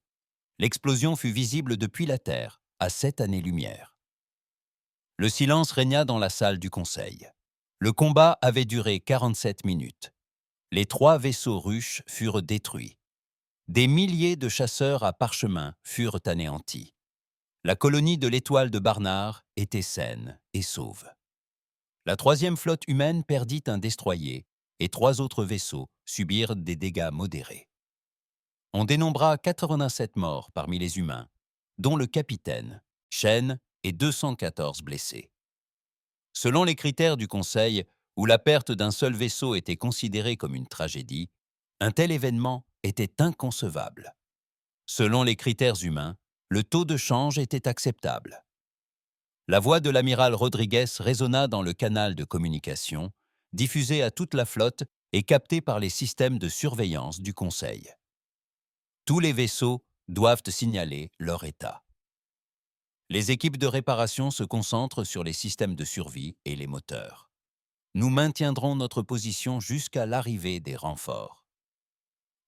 L'explosion fut visible depuis la Terre, à 7 années-lumière. Le silence régna dans la salle du Conseil. Le combat avait duré 47 minutes. Les 3 vaisseaux ruches furent détruits. Des milliers de chasseurs à parchemin furent anéantis. La colonie de l'étoile de Barnard était saine et sauve. La 3e flotte humaine perdit un destroyer et 3 autres vaisseaux subirent des dégâts modérés. On dénombra 87 morts parmi les humains, dont le capitaine, Chen, et 214 blessés. Selon les critères du Conseil, où la perte d'un seul vaisseau était considérée comme une tragédie, un tel événement était inconcevable. Selon les critères humains, le taux de change était acceptable. La voix de l'amiral Rodriguez résonna dans le canal de communication, diffusé à toute la flotte et capté par les systèmes de surveillance du Conseil. Tous les vaisseaux doivent signaler leur état. Les équipes de réparation se concentrent sur les systèmes de survie et les moteurs. Nous maintiendrons notre position jusqu'à l'arrivée des renforts.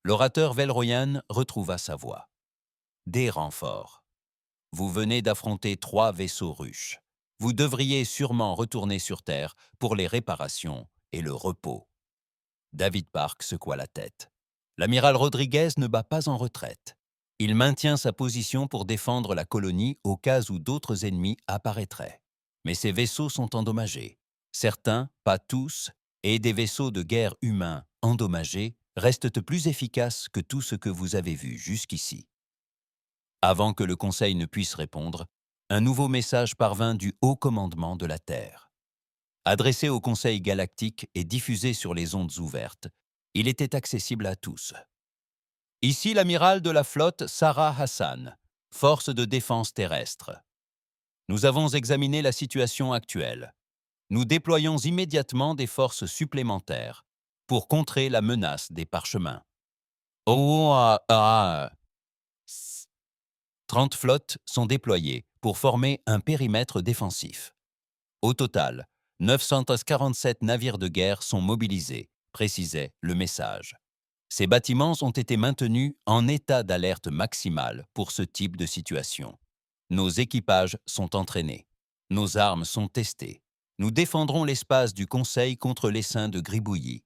L'orateur Velroyan retrouva sa voix. Des renforts. Vous venez d'affronter 3 vaisseaux ruches. Vous devriez sûrement retourner sur Terre pour les réparations et le repos. David Park secoua la tête. L'amiral Rodriguez ne bat pas en retraite. Il maintient sa position pour défendre la colonie au cas où d'autres ennemis apparaîtraient. Mais ces vaisseaux sont endommagés. Certains, pas tous, et des vaisseaux de guerre humains endommagés restent plus efficaces que tout ce que vous avez vu jusqu'ici. Avant que le Conseil ne puisse répondre, un nouveau message parvint du haut commandement de la Terre. Adressé au Conseil galactique et diffusé sur les ondes ouvertes, il était accessible à tous. Ici l'amiral de la flotte Sarah Hassan, force de défense terrestre. Nous avons examiné la situation actuelle. Nous déployons immédiatement des forces supplémentaires pour contrer la menace des parchemins. 30 flottes sont déployées pour former un périmètre défensif. Au total, 947 navires de guerre sont mobilisés, précisait le message. Ces bâtiments ont été maintenus en état d'alerte maximale pour ce type de situation. Nos équipages sont entraînés. Nos armes sont testées. Nous défendrons l'espace du Conseil contre l'essaim de gribouillis.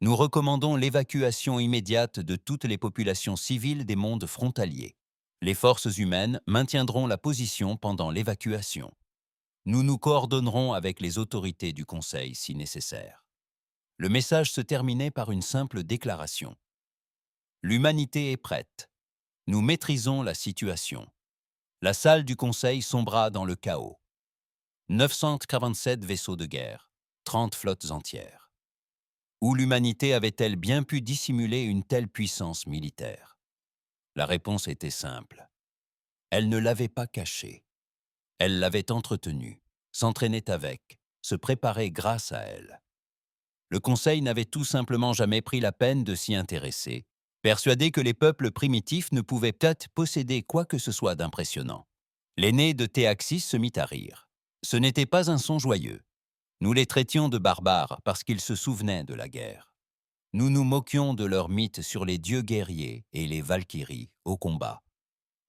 Nous recommandons l'évacuation immédiate de toutes les populations civiles des mondes frontaliers. Les forces humaines maintiendront la position pendant l'évacuation. Nous nous coordonnerons avec les autorités du Conseil si nécessaire. Le message se terminait par une simple déclaration. L'humanité est prête. Nous maîtrisons la situation. La salle du Conseil sombra dans le chaos. 947 vaisseaux de guerre, 30 flottes entières. Où l'humanité avait-elle bien pu dissimuler une telle puissance militaire? La réponse était simple. Elle ne l'avait pas cachée. Elle l'avait entretenue, s'entraînait avec, se préparait grâce à elle. Le Conseil n'avait tout simplement jamais pris la peine de s'y intéresser, persuadé que les peuples primitifs ne pouvaient peut-être posséder quoi que ce soit d'impressionnant. L'aîné de Théaxis se mit à rire. Ce n'était pas un son joyeux. Nous les traitions de barbares parce qu'ils se souvenaient de la guerre. Nous nous moquions de leurs mythes sur les dieux guerriers et les valkyries au combat.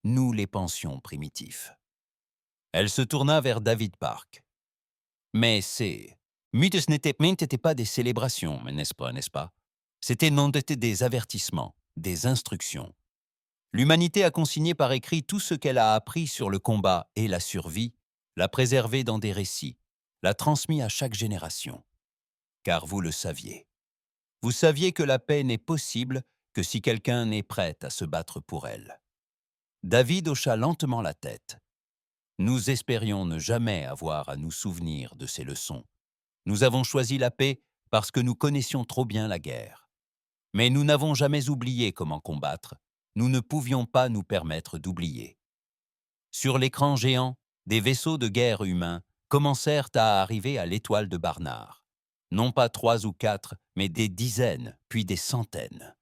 Nous les pensions primitifs. Elle se tourna vers David Park. Mais ces mythes n'étaient pas des célébrations, n'est-ce pas? C'étaient des avertissements, des instructions. L'humanité a consigné par écrit tout ce qu'elle a appris sur le combat et la survie, l'a préservé dans des récits, l'a transmis à chaque génération. Car vous le saviez. Vous saviez que la paix n'est possible que si quelqu'un est prêt à se battre pour elle. David hocha lentement la tête. Nous espérions ne jamais avoir à nous souvenir de ces leçons. Nous avons choisi la paix parce que nous connaissions trop bien la guerre. Mais nous n'avons jamais oublié comment combattre. Nous ne pouvions pas nous permettre d'oublier. Sur l'écran géant, des vaisseaux de guerre humains commencèrent à arriver à l'étoile de Barnard. Non pas 3 ou 4, mais des dizaines, puis des centaines.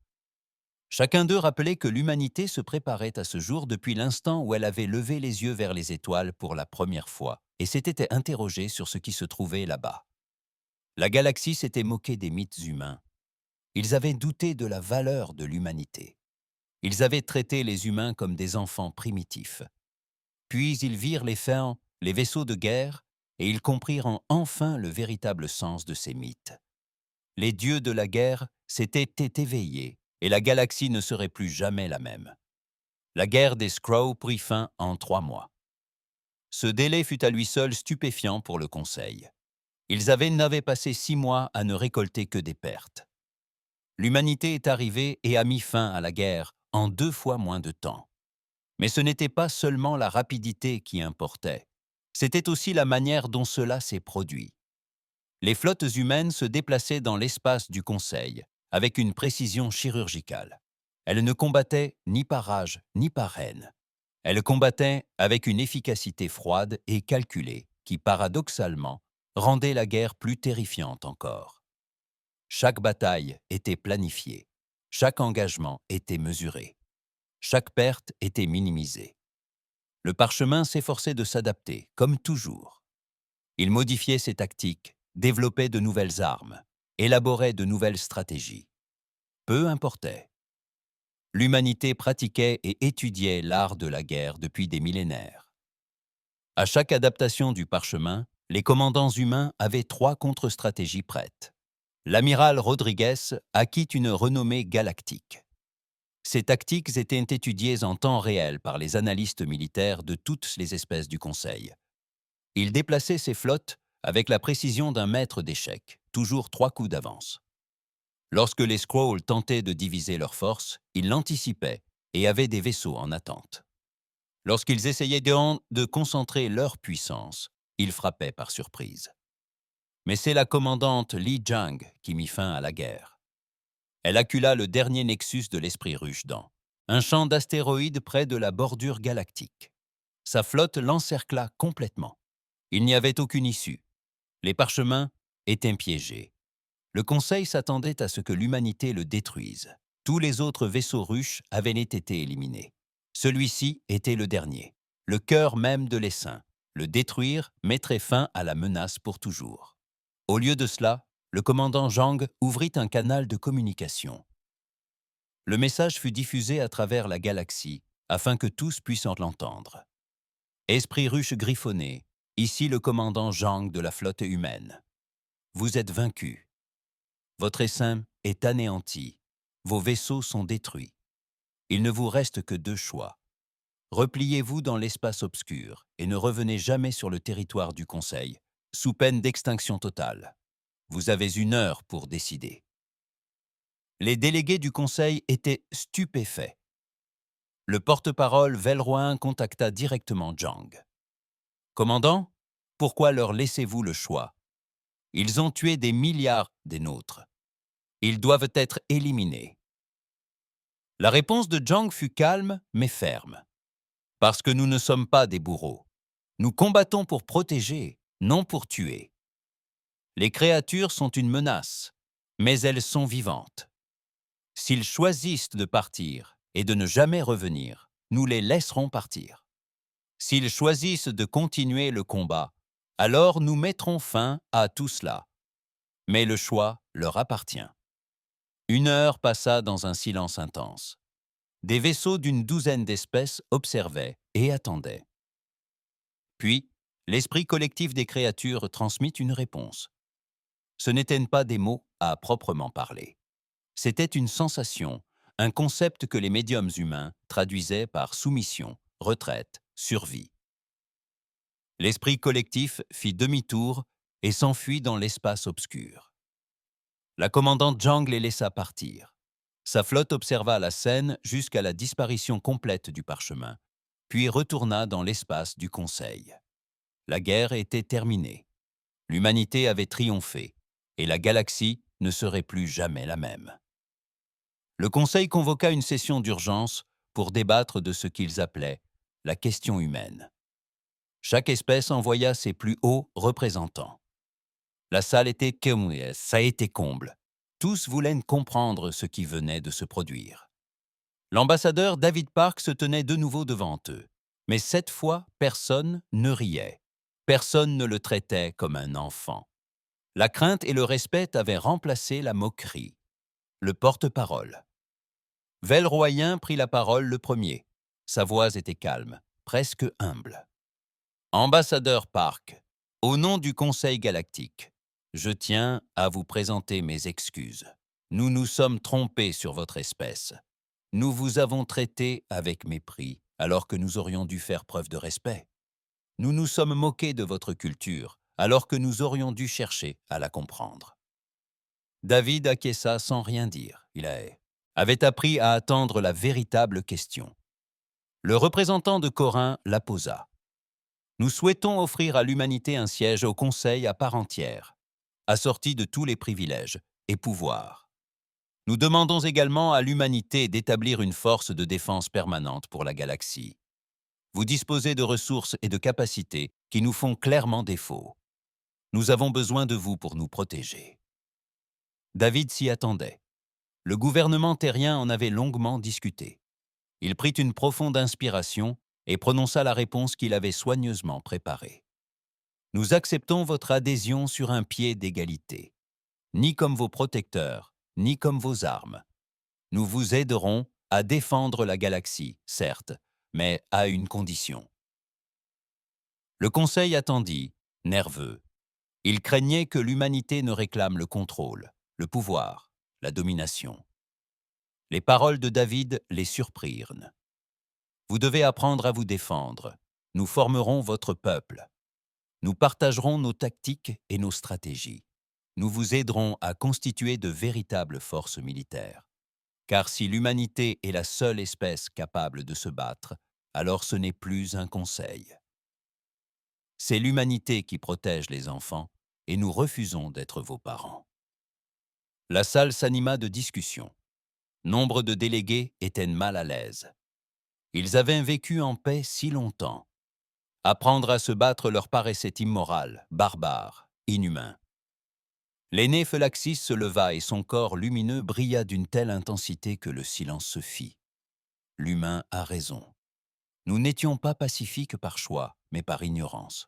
Chacun d'eux rappelait que l'humanité se préparait à ce jour depuis l'instant où elle avait levé les yeux vers les étoiles pour la première fois et s'était interrogée sur ce qui se trouvait là-bas. La galaxie s'était moquée des mythes humains. Ils avaient douté de la valeur de l'humanité. Ils avaient traité les humains comme des enfants primitifs. Puis ils virent les vaisseaux de guerre, et ils comprirent enfin le véritable sens de ces mythes. Les dieux de la guerre s'étaient éveillés, et la galaxie ne serait plus jamais la même. La guerre des Skrulls prit fin en 3 mois. Ce délai fut à lui seul stupéfiant pour le Conseil. Ils n'avaient passé 6 mois à ne récolter que des pertes. L'humanité est arrivée et a mis fin à la guerre en 2 fois moins de temps. Mais ce n'était pas seulement la rapidité qui importait, c'était aussi la manière dont cela s'est produit. Les flottes humaines se déplaçaient dans l'espace du Conseil, avec une précision chirurgicale. Elles ne combattaient ni par rage, ni par haine. Elles combattaient avec une efficacité froide et calculée qui, paradoxalement, rendait la guerre plus terrifiante encore. Chaque bataille était planifiée, chaque engagement était mesuré, chaque perte était minimisée. Le parchemin s'efforçait de s'adapter, comme toujours. Il modifiait ses tactiques, développait de nouvelles armes, élaborait de nouvelles stratégies. Peu importait. L'humanité pratiquait et étudiait l'art de la guerre depuis des millénaires. À chaque adaptation du parchemin, les commandants humains avaient 3 contre-stratégies prêtes. L'amiral Rodriguez acquit une renommée galactique. Ces tactiques étaient étudiées en temps réel par les analystes militaires de toutes les espèces du Conseil. Il déplaçait ses flottes avec la précision d'un maître d'échecs, toujours 3 coups d'avance. Lorsque les Skrulls tentaient de diviser leurs forces, ils l'anticipaient et avaient des vaisseaux en attente. Lorsqu'ils essayaient de concentrer leur puissance, ils frappaient par surprise. Mais c'est la commandante Li Jang qui mit fin à la guerre. Elle accula le dernier nexus de l'esprit ruche dans un champ d'astéroïdes près de la bordure galactique. Sa flotte l'encercla complètement. Il n'y avait aucune issue. Les parchemins étaient piégés. Le Conseil s'attendait à ce que l'humanité le détruise. Tous les autres vaisseaux ruches avaient été éliminés. Celui-ci était le dernier, le cœur même de l'essaim. Le détruire mettrait fin à la menace pour toujours. Au lieu de cela, le commandant Zhang ouvrit un canal de communication. Le message fut diffusé à travers la galaxie, afin que tous puissent l'entendre. Esprit ruche griffonné, ici le commandant Zhang de la flotte humaine. Vous êtes vaincus. Votre essaim est anéanti. Vos vaisseaux sont détruits. Il ne vous reste que 2 choix. Repliez-vous dans l'espace obscur et ne revenez jamais sur le territoire du Conseil, sous peine d'extinction totale. Vous avez 1 heure pour décider. Les délégués du Conseil étaient stupéfaits. Le porte-parole Velroin contacta directement Zhang. « Commandant, pourquoi leur laissez-vous le choix? Ils ont tué des milliards des nôtres. Ils doivent être éliminés. » La réponse de Zhang fut calme mais ferme. « Parce que nous ne sommes pas des bourreaux. Nous combattons pour protéger, non pour tuer. Les créatures sont une menace, mais elles sont vivantes. S'ils choisissent de partir et de ne jamais revenir, nous les laisserons partir. S'ils choisissent de continuer le combat, alors nous mettrons fin à tout cela. Mais le choix leur appartient. » Une heure passa dans un silence intense. Des vaisseaux d'une douzaine d'espèces observaient et attendaient. Puis, l'esprit collectif des créatures transmit une réponse. Ce n'étaient pas des mots à proprement parler. C'était une sensation, un concept que les médiums humains traduisaient par soumission, retraite, survie. L'esprit collectif fit demi-tour et s'enfuit dans l'espace obscur. La commandante Zhang les laissa partir. Sa flotte observa la scène jusqu'à la disparition complète du parchemin, puis retourna dans l'espace du Conseil. La guerre était terminée. L'humanité avait triomphé, et la galaxie ne serait plus jamais la même. Le Conseil convoqua une session d'urgence pour débattre de ce qu'ils appelaient la question humaine. Chaque espèce envoya ses plus hauts représentants. La salle était comble. Tous voulaient comprendre ce qui venait de se produire. L'ambassadeur David Park se tenait de nouveau devant eux. Mais cette fois, personne ne riait. Personne ne le traitait comme un enfant. La crainte et le respect avaient remplacé la moquerie. Le porte-parole. Velroyen prit la parole le premier. Sa voix était calme, presque humble. Ambassadeur Park, au nom du Conseil galactique, je tiens à vous présenter mes excuses. Nous nous sommes trompés sur votre espèce. Nous vous avons traité avec mépris, alors que nous aurions dû faire preuve de respect. Nous nous sommes moqués de votre culture, alors que nous aurions dû chercher à la comprendre. David acquiesça sans rien dire. Il avait appris à attendre la véritable question. Le représentant de Corin la posa. Nous souhaitons offrir à l'humanité un siège au Conseil à part entière, assorti de tous les privilèges et pouvoirs. Nous demandons également à l'humanité d'établir une force de défense permanente pour la galaxie. Vous disposez de ressources et de capacités qui nous font clairement défaut. Nous avons besoin de vous pour nous protéger. David s'y attendait. Le gouvernement terrien en avait longuement discuté. Il prit une profonde inspiration et prononça la réponse qu'il avait soigneusement préparée. Nous acceptons votre adhésion sur un pied d'égalité, ni comme vos protecteurs, ni comme vos armes. Nous vous aiderons à défendre la galaxie, certes, mais à une condition. Le Conseil attendit, nerveux. Il craignait que l'humanité ne réclame le contrôle, le pouvoir, la domination. Les paroles de David les surprirent. Vous devez apprendre à vous défendre. Nous formerons votre peuple. Nous partagerons nos tactiques et nos stratégies. Nous vous aiderons à constituer de véritables forces militaires. Car si l'humanité est la seule espèce capable de se battre, alors ce n'est plus un conseil. C'est l'humanité qui protège les enfants et nous refusons d'être vos parents. La salle s'anima de discussions. Nombre de délégués étaient mal à l'aise. Ils avaient vécu en paix si longtemps. Apprendre à se battre leur paraissait immoral, barbare, inhumain. L'aîné Phélaxis se leva et son corps lumineux brilla d'une telle intensité que le silence se fit. L'humain a raison. Nous n'étions pas pacifiques par choix, mais par ignorance.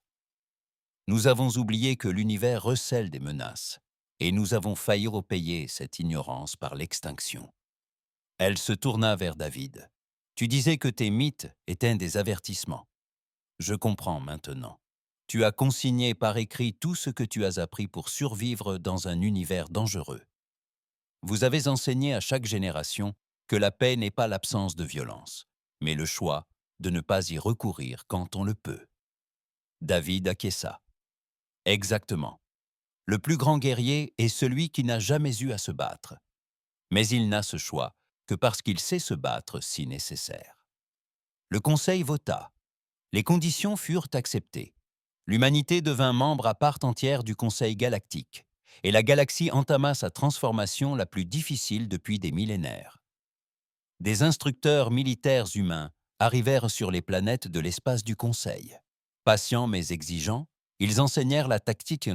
Nous avons oublié que l'univers recèle des menaces, et nous avons failli repayer cette ignorance par l'extinction. Elle se tourna vers David. Tu disais que tes mythes étaient des avertissements. Je comprends maintenant. Tu as consigné par écrit tout ce que tu as appris pour survivre dans un univers dangereux. Vous avez enseigné à chaque génération que la paix n'est pas l'absence de violence, mais le choix de ne pas y recourir quand on le peut. David acquiesça. Exactement. Le plus grand guerrier est celui qui n'a jamais eu à se battre. Mais il n'a ce choix que parce qu'il sait se battre si nécessaire. Le Conseil vota. Les conditions furent acceptées. L'humanité devint membre à part entière du Conseil galactique, et la galaxie entama sa transformation la plus difficile depuis des millénaires. Des instructeurs militaires humains arrivèrent sur les planètes de l'espace du Conseil. Patients mais exigeants, ils enseignèrent la tactique et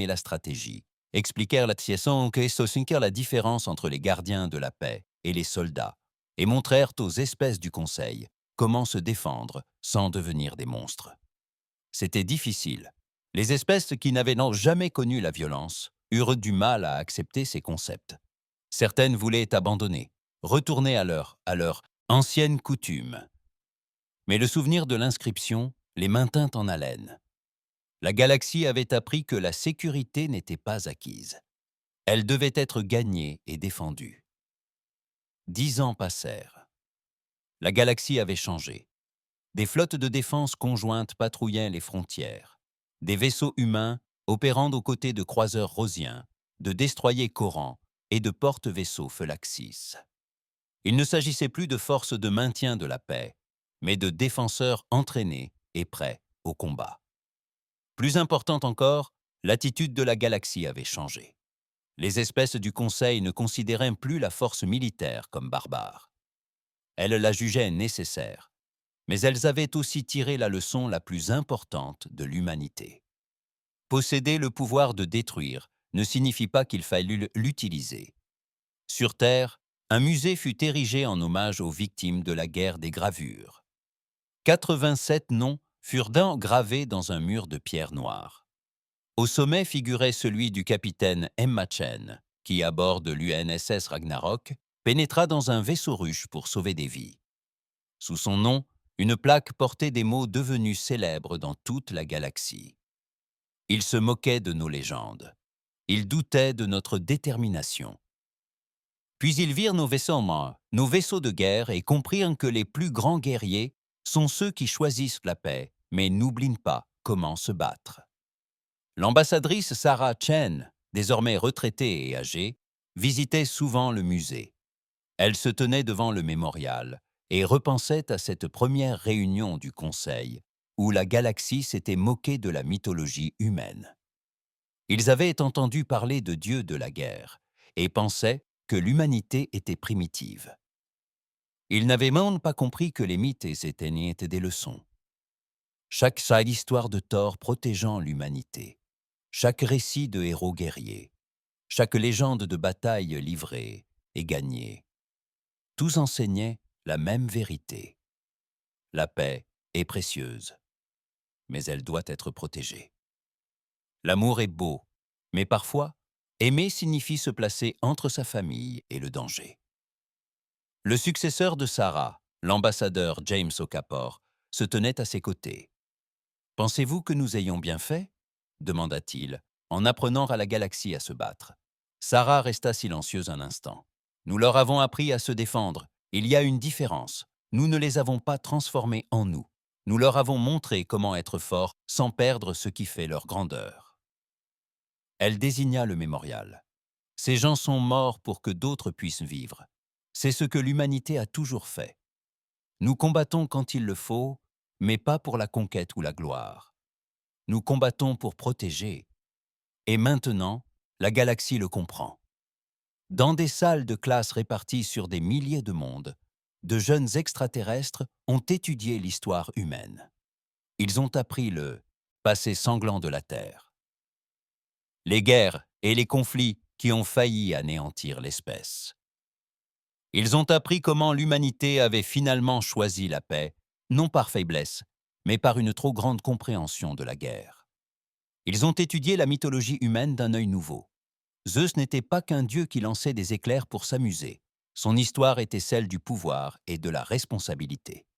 la stratégie, expliquèrent la différence entre les gardiens de la paix et les soldats, et montrèrent aux espèces du Conseil comment se défendre sans devenir des monstres. C'était difficile. Les espèces qui n'avaient jamais connu la violence eurent du mal à accepter ces concepts. Certaines voulaient abandonner, retourner à leur ancienne coutume. Mais le souvenir de l'inscription les maintint en haleine. La galaxie avait appris que la sécurité n'était pas acquise. Elle devait être gagnée et défendue. 10 ans passèrent. La galaxie avait changé. Des flottes de défense conjointes patrouillaient les frontières. Des vaisseaux humains opérant aux côtés de croiseurs rosiens, de destroyers corans et de porte-vaisseaux Phelaxis. Il ne s'agissait plus de forces de maintien de la paix, mais de défenseurs entraînés et prêts au combat. Plus important encore, l'attitude de la galaxie avait changé. Les espèces du Conseil ne considéraient plus la force militaire comme barbare. Elles la jugeaient nécessaire, mais elles avaient aussi tiré la leçon la plus importante de l'humanité. Posséder le pouvoir de détruire ne signifie pas qu'il fallût l'utiliser. Sur Terre, un musée fut érigé en hommage aux victimes de la guerre des gravures. 87 noms furent gravés dans un mur de pierre noire. Au sommet figurait celui du capitaine Emma Chen, qui, à bord de l'UNSS Ragnarok, pénétra dans un vaisseau ruche pour sauver des vies. Sous son nom, une plaque portait des mots devenus célèbres dans toute la galaxie. Il se moquait de nos légendes. Il doutait de notre détermination. Puis ils virent nos vaisseaux de guerre, et comprirent que les plus grands guerriers sont ceux qui choisissent la paix, mais n'oublient pas comment se battre. L'ambassadrice Sarah Chen, désormais retraitée et âgée, visitait souvent le musée. Elle se tenait devant le mémorial et repensait à cette première réunion du Conseil, où la galaxie s'était moquée de la mythologie humaine. Ils avaient entendu parler de Dieu de la guerre et pensaient que l'humanité était primitive. Ils n'avaient même pas compris que les mythes étaient des leçons. Chaque histoire de Thor protégeant l'humanité, chaque récit de héros guerriers, chaque légende de bataille livrée et gagnée, tous enseignaient la même vérité. La paix est précieuse, mais elle doit être protégée. L'amour est beau, mais parfois, aimer signifie se placer entre sa famille et le danger. Le successeur de Sarah, l'ambassadeur James Okafor, se tenait à ses côtés. « Pensez-vous que nous ayons bien fait ?» demanda-t-il, en apprenant à la galaxie à se battre. Sarah resta silencieuse un instant. « Nous leur avons appris à se défendre. Il y a une différence. Nous ne les avons pas transformés en nous. Nous leur avons montré comment être forts sans perdre ce qui fait leur grandeur. » Elle désigna le mémorial. « Ces gens sont morts pour que d'autres puissent vivre. C'est ce que l'humanité a toujours fait. Nous combattons quand il le faut, mais pas pour la conquête ou la gloire. Nous combattons pour protéger. Et maintenant, la galaxie le comprend. Dans des salles de classe réparties sur des milliers de mondes, de jeunes extraterrestres ont étudié l'histoire humaine. Ils ont appris le passé sanglant de la Terre. Les guerres et les conflits qui ont failli anéantir l'espèce. Ils ont appris comment l'humanité avait finalement choisi la paix, non par faiblesse, mais par une trop grande compréhension de la guerre. Ils ont étudié la mythologie humaine d'un œil nouveau. Zeus n'était pas qu'un dieu qui lançait des éclairs pour s'amuser. Son histoire était celle du pouvoir et de la responsabilité.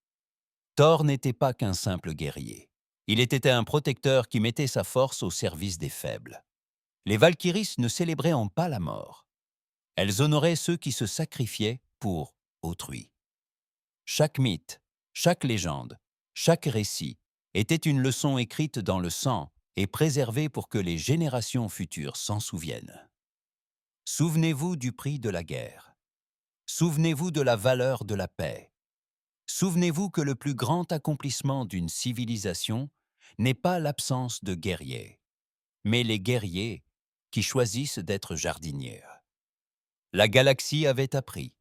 Thor n'était pas qu'un simple guerrier. Il était un protecteur qui mettait sa force au service des faibles. Les Valkyries ne célébraient pas la mort. Elles honoraient ceux qui se sacrifiaient pour autrui. Chaque mythe, chaque légende, chaque récit était une leçon écrite dans le sang et préservée pour que les générations futures s'en souviennent. Souvenez-vous du prix de la guerre. Souvenez-vous de la valeur de la paix. Souvenez-vous que le plus grand accomplissement d'une civilisation n'est pas l'absence de guerriers, mais les guerriers qui choisissent d'être jardiniers. La galaxie avait appris.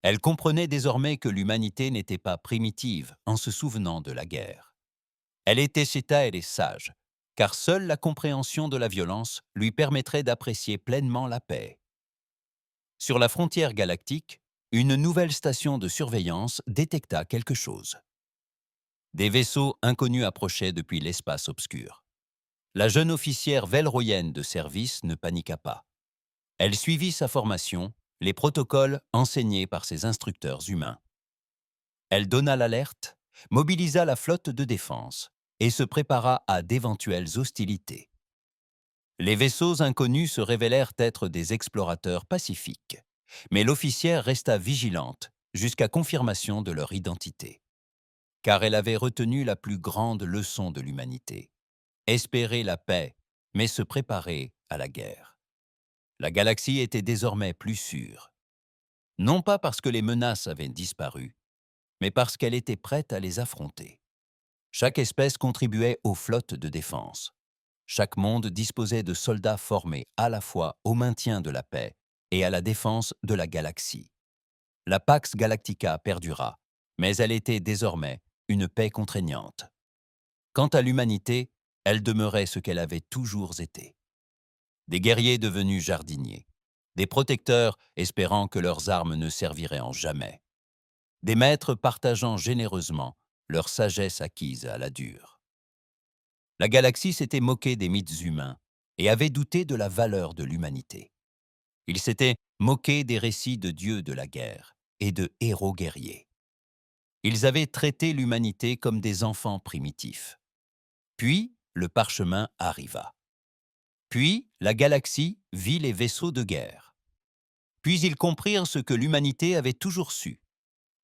Elle comprenait désormais que l'humanité n'était pas primitive en se souvenant de la guerre. Elle était chétaire et sage, car seule la compréhension de la violence lui permettrait d'apprécier pleinement la paix. Sur la frontière galactique, une nouvelle station de surveillance détecta quelque chose. Des vaisseaux inconnus approchaient depuis l'espace obscur. La jeune officière velroyenne de service ne paniqua pas. Elle suivit sa formation, les protocoles enseignés par ses instructeurs humains. Elle donna l'alerte, mobilisa la flotte de défense et se prépara à d'éventuelles hostilités. Les vaisseaux inconnus se révélèrent être des explorateurs pacifiques, mais l'officière resta vigilante jusqu'à confirmation de leur identité. Car elle avait retenu la plus grande leçon de l'humanité: espérer la paix, mais se préparer à la guerre. La galaxie était désormais plus sûre, non pas parce que les menaces avaient disparu, mais parce qu'elle était prête à les affronter. Chaque espèce contribuait aux flottes de défense. Chaque monde disposait de soldats formés à la fois au maintien de la paix et à la défense de la galaxie. La Pax Galactica perdura, mais elle était désormais une paix contraignante. Quant à l'humanité, elle demeurait ce qu'elle avait toujours été. Des guerriers devenus jardiniers, des protecteurs espérant que leurs armes ne serviraient en jamais, des maîtres partageant généreusement leur sagesse acquise à la dure. La galaxie s'était moquée des mythes humains et avait douté de la valeur de l'humanité. Il s'était moqué des récits de dieux de la guerre et de héros guerriers. Ils avaient traité l'humanité comme des enfants primitifs. Puis, le parchemin arriva. Puis, la galaxie vit les vaisseaux de guerre. Puis ils comprirent ce que l'humanité avait toujours su: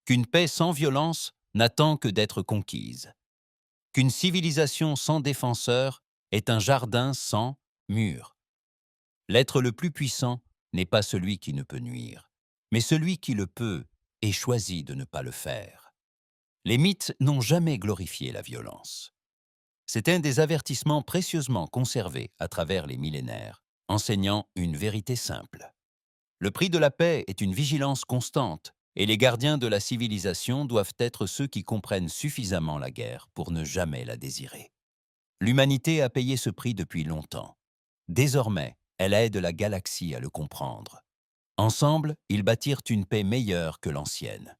qu'une paix sans violence n'attend que d'être conquise, qu'une civilisation sans défenseur est un jardin sans mur. L'être le plus puissant n'est pas celui qui ne peut nuire, mais celui qui le peut et choisit de ne pas le faire. Les mythes n'ont jamais glorifié la violence. C'est un des avertissements précieusement conservés à travers les millénaires, enseignant une vérité simple. Le prix de la paix est une vigilance constante, et les gardiens de la civilisation doivent être ceux qui comprennent suffisamment la guerre pour ne jamais la désirer. L'humanité a payé ce prix depuis longtemps. Désormais, elle aide la galaxie à le comprendre. Ensemble, ils bâtirent une paix meilleure que l'ancienne.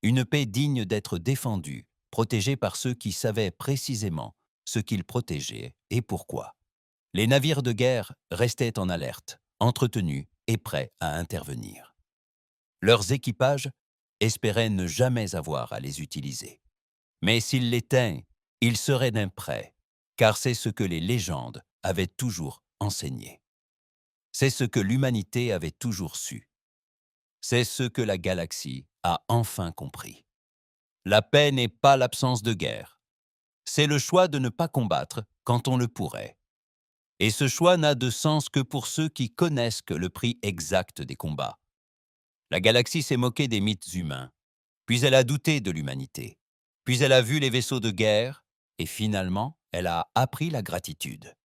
Une paix digne d'être défendue, protégée par ceux qui savaient précisément ce qu'ils protégeaient et pourquoi. Les navires de guerre restaient en alerte, entretenus et prêts à intervenir. Leurs équipages espéraient ne jamais avoir à les utiliser. Mais s'ils l'étaient, ils seraient d'un prêt, car c'est ce que les légendes avaient toujours enseigné. C'est ce que l'humanité avait toujours su. C'est ce que la galaxie a enfin compris. La paix n'est pas l'absence de guerre. C'est le choix de ne pas combattre quand on le pourrait. Et ce choix n'a de sens que pour ceux qui connaissent le prix exact des combats. La galaxie s'est moquée des mythes humains, puis elle a douté de l'humanité, puis elle a vu les vaisseaux de guerre, et finalement, elle a appris la gratitude.